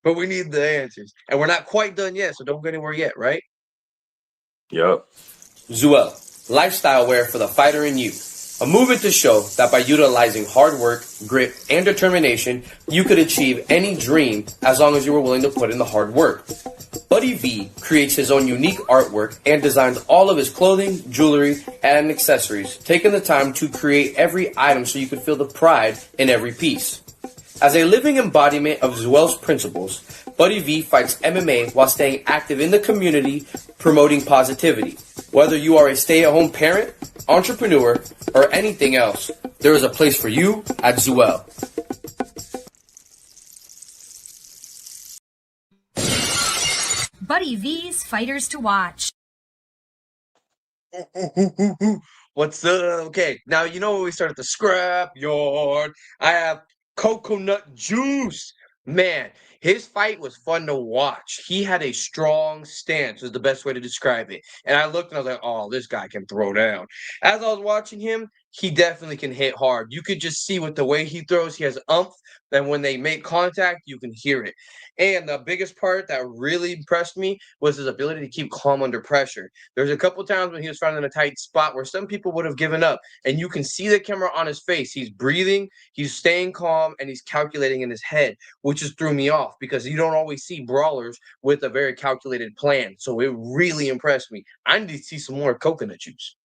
But we need the answers. And we're not quite done yet, so don't go anywhere yet, right? Yep. Zuel, lifestyle wear for the fighter in you. A movement to show that by utilizing hard work, grit, and determination, you could achieve any dream as long as you were willing to put in the hard work. Buddy V creates his own unique artwork and designs all of his clothing, jewelry, and accessories, taking the time to create every item so you can feel the pride in every piece. As a living embodiment of Zuel's principles, Buddy V fights MMA while staying active in the community, promoting positivity. Whether you are a stay-at-home parent, entrepreneur, or anything else, there is a place for you at Zuel. Buddy V's Fighters to Watch. What's up? Okay, now you know when we start at the Scrapyard. I have coconut juice. Man, his fight was fun to watch. He had a strong stance, was the best way to describe it. And I looked and I was like, oh, this guy can throw down. As I was watching him, he definitely can hit hard. You could just see with the way he throws, he has umph. And when they make contact, you can hear it. And the biggest part that really impressed me was his ability to keep calm under pressure. There's a couple times when he was found in a tight spot where some people would have given up, and you can see the camera on his face. He's breathing, he's staying calm, and he's calculating in his head, which just threw me off because you don't always see brawlers with a very calculated plan. So it really impressed me. I need to see some more coconut juice.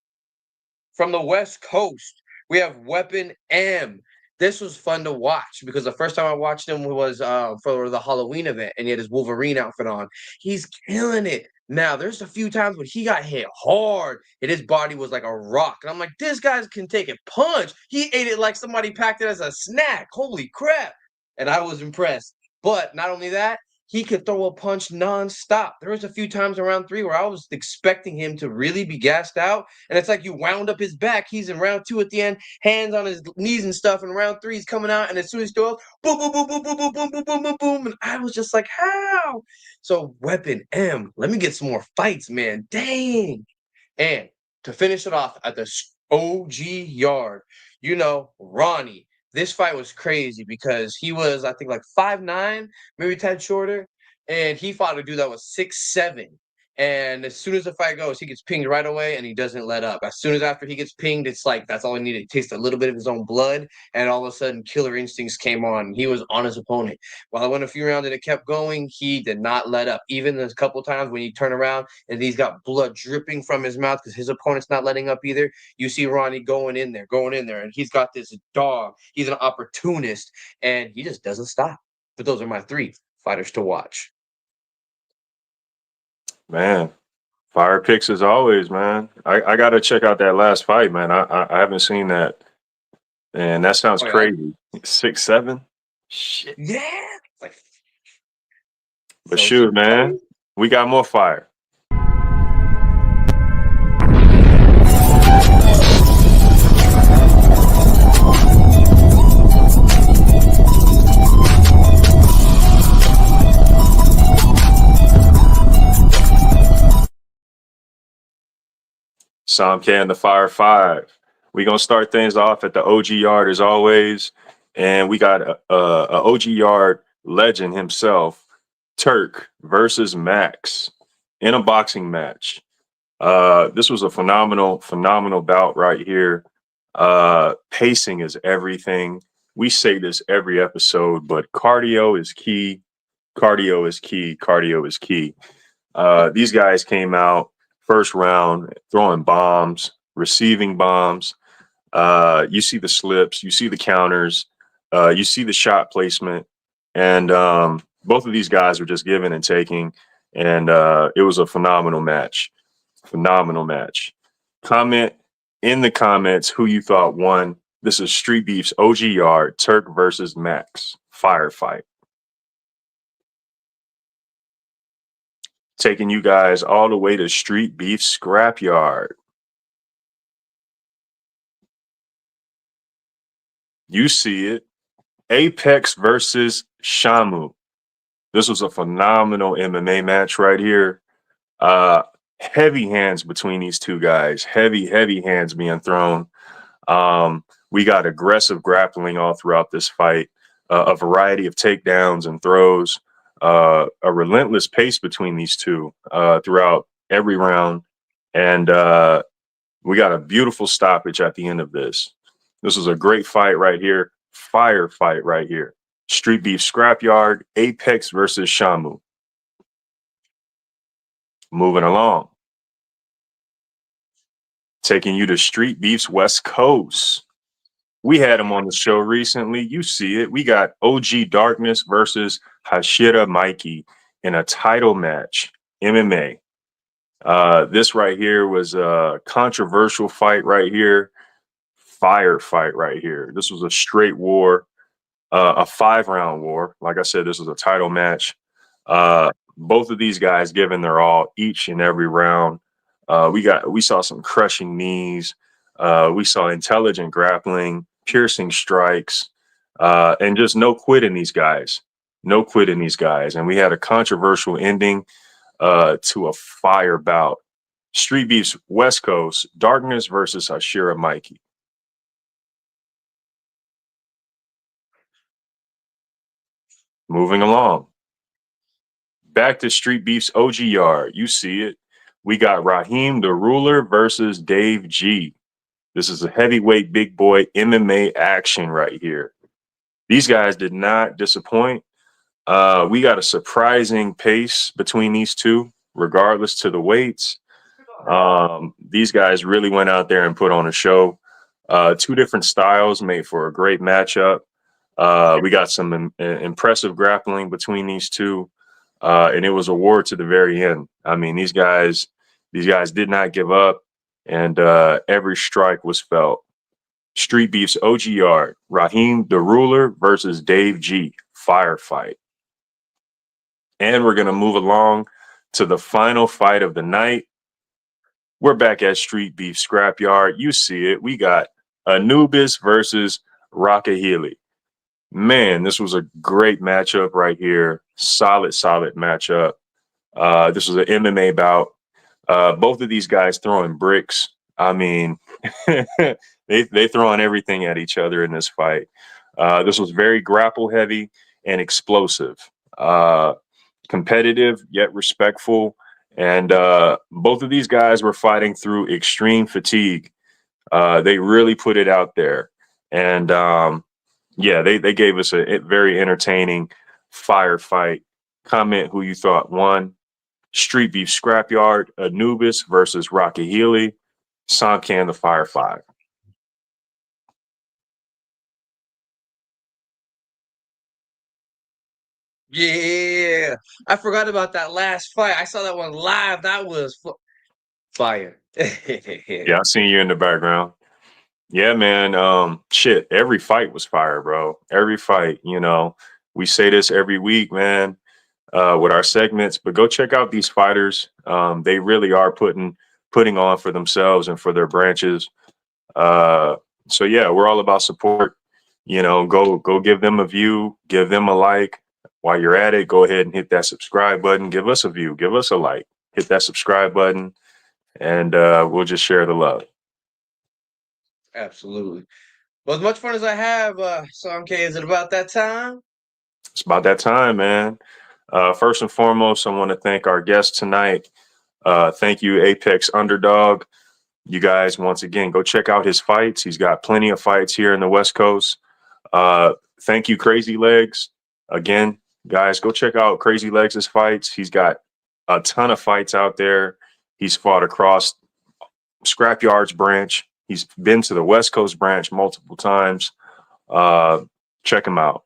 From the West Coast, we have Weapon M. This was fun to watch because the first time I watched him was for the Halloween event, and he had his Wolverine outfit on. He's killing it. Now, there's a few times when he got hit hard and his body was like a rock. And I'm like, this guy can take a punch. He ate it like somebody packed it as a snack. Holy crap. And I was impressed. But not only that, he could throw a punch nonstop. There was a few times around 3 where I was expecting him to really be gassed out, and it's like you wound up his back. He's in round 2 at the end, hands on his knees and stuff, and round 3 he's coming out, and as soon as he throws, boom, boom, boom, boom, boom, boom, boom, boom, boom, boom, boom, and I was just like, how? So Weapon M, let me get some more fights, man. Dang. And to finish it off at the OG yard, Ronnie. This fight was crazy because he was, I think, like 5'9", maybe 10 shorter, and he fought a dude that was 6'7". And as soon as the fight goes, he gets pinged right away, and he doesn't let up. As soon as after he gets pinged, it's like that's all he needed. He tasted a little bit of his own blood, and all of a sudden, killer instincts came on. And he was on his opponent. While it went a few rounds and it kept going, he did not let up. Even there's a couple times when you turn around and he's got blood dripping from his mouth because his opponent's not letting up either. You see Ronnie going in there, and he's got this dog. He's an opportunist, and he just doesn't stop. But those are my 3 fighters to watch. Man, fire picks as always, man. I got to check out that last fight, man. I haven't seen that. And that sounds crazy. 6'7"? Shit. Yeah. But shoot, man, we got more fire. Sam K and the Fire 5. We're going to start things off at the OG yard as always. And we got a OG yard legend himself, Turk versus Max in a boxing match. This was a phenomenal bout right here. Pacing is everything. We say this every episode, but cardio is key. Cardio is key. Cardio is key. These guys came out first round throwing bombs, receiving bombs. You see the slips, you see the counters, you see the shot placement, and both of these guys were just giving and taking, and it was a phenomenal match. Phenomenal match. Comment in the comments who you thought won. This is Street Beefs OG Yard, Turk versus Max. Firefight. Taking you guys all the way to Street Beef Scrapyard. You see it. Apex versus Shamu. This was a phenomenal MMA match right here. Heavy hands between these two guys. Heavy hands being thrown. We got aggressive grappling all throughout this fight. A variety of takedowns and throws. A relentless pace between these two throughout every round. And we got a beautiful stoppage at the end of this. This was a great fight right here. Fire fight right here. Street Beef Scrapyard, Apex versus Shamu. Moving along. Taking you to Street Beef's West Coast. We had him on the show recently. You see it. We got OG Darkness versus Hashira Mikey in a title match, MMA. This right here was a controversial fight right here. Fire fight right here. This was a straight war, a 5-round war. Like I said, this was a title match. Both of these guys giving their all each and every round. We saw some crushing knees. We saw intelligent grappling, piercing strikes, and just no quit in these guys. No quit in these guys. And we had a controversial ending to a fire bout. Street Beef's West Coast, Darkness versus Hashira Mikey. moving along. Back to Street Beefs OG Yard. You see it. We got Raheem the Ruler versus Dave G. This is a heavyweight big boy MMA action right here. These guys did not disappoint. We got a surprising pace between these two, regardless to the weights. These guys really went out there and put on a show. Two different styles made for a great matchup. We got some impressive grappling between these two, and it was a war to the very end. I mean, these guys did not give up, and every strike was felt. Street Beefs OG Yard, Raheem the Ruler versus Dave G. Firefight. And we're going to move along to the final fight of the night. We're back at Street Beef Scrapyard. You see it. We got Anubis versus Rakahili. Man, this was a great matchup right here. Solid matchup. This was an MMA bout. Both of these guys throwing bricks. I mean, they throwing everything at each other in this fight. This was very grapple heavy and explosive. Competitive yet respectful. And both of these guys were fighting through extreme fatigue. They really put it out there. And yeah, they gave us a very entertaining firefight. Comment who you thought won. Street Beef Scrapyard, Anubis versus Rakahili. Sankan the Fire 5. Yeah, I forgot about that last fight. I saw that one live. That was fire. Yeah, I seen you in the background. Yeah, man. Shit, every fight was fire, bro. Every fight, you know. We say this every week, man, with our segments, but go check out these fighters. They really are putting on for themselves and for their branches. So yeah, we're all about support. You know, go give them a view, give them a like. While you're at it, go ahead and hit that subscribe button. Give us a view, give us a like, hit that subscribe button, and we'll just share the love. Absolutely. Well, as much fun as I have, Sam K, is it about that time? It's about that time, man. First and foremost, I want to thank our guest tonight. Thank you, Apex Underdog. You guys, once again, go check out his fights. He's got plenty of fights here in the West Coast. Thank you, Crazy Legs. Again, guys, go check out Crazy Legs' fights. He's got a ton of fights out there. He's fought across Scrapyards branch. He's been to the West Coast branch multiple times. Check him out.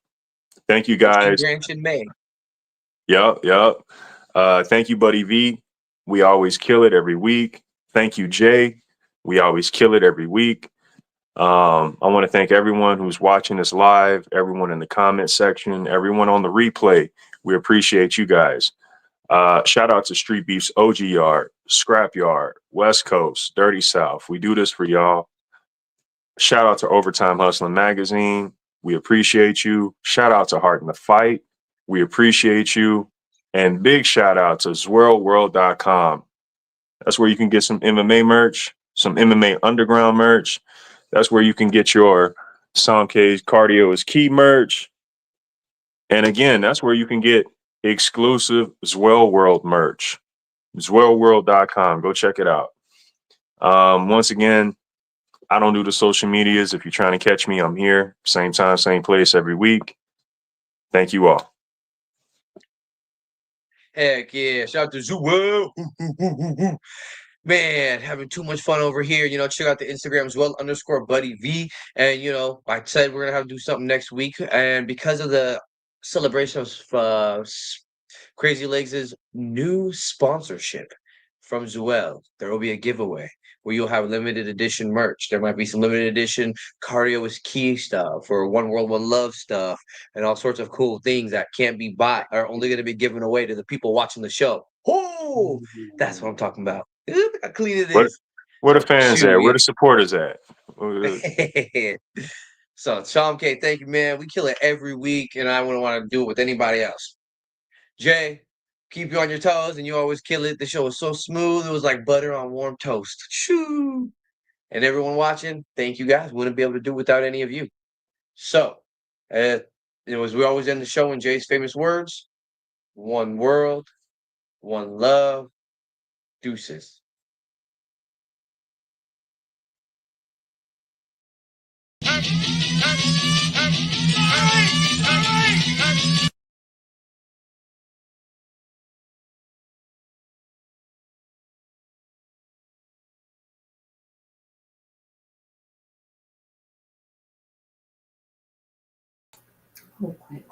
Thank you, guys. Branch in May. Yep. Thank you, Buddy V. We always kill it every week. Thank you, Jay. We always kill it every week. I want to thank everyone who's watching us live, everyone in the comment section, everyone on the replay. We appreciate you guys. Shout out to Street Beefs OG Yard, Scrap Yard, West Coast, Dirty South. We do this for y'all. Shout out to Overtime Hustling Magazine. We appreciate you. Shout out to Heart in the Fight. We appreciate you. And big shout out to zwirlworld.com. That's where you can get some MMA merch, some MMA Underground merch. That's where you can get your Samke's Cardio is Key merch. And again, that's where you can get exclusive Zwell World merch. zwirlworld.com. Go check it out. Once again, I don't do the social medias. If you're trying to catch me, I'm here. Same time, same place every week. Thank you all. Heck yeah. Shout out to Zoo. Man, having too much fun over here. You know, check out the Instagram as well, _Buddy V. And, you know, like I said, we're going to have to do something next week. And because of the celebration of Crazy Legs' new sponsorship from Zuel, there will be a giveaway where you'll have limited edition merch. There might be some limited edition Cardio is Key stuff or One World, One Love stuff and all sorts of cool things that can't be bought are only going to be given away to the people watching the show. Oh, that's what I'm talking about. Look how clean it is. Where the fans at? Where the supporters at? So, Sean K, thank you, man. We kill it every week, and I wouldn't want to do it with anybody else. Jay, keep you on your toes, and you always kill it. The show was so smooth. It was like butter on warm toast. Shoo! And everyone watching, thank you guys. Wouldn't be able to do it without any of you. So, it was we always end the show in Jay's famous words: one world, one love, deuces. Oh, quick.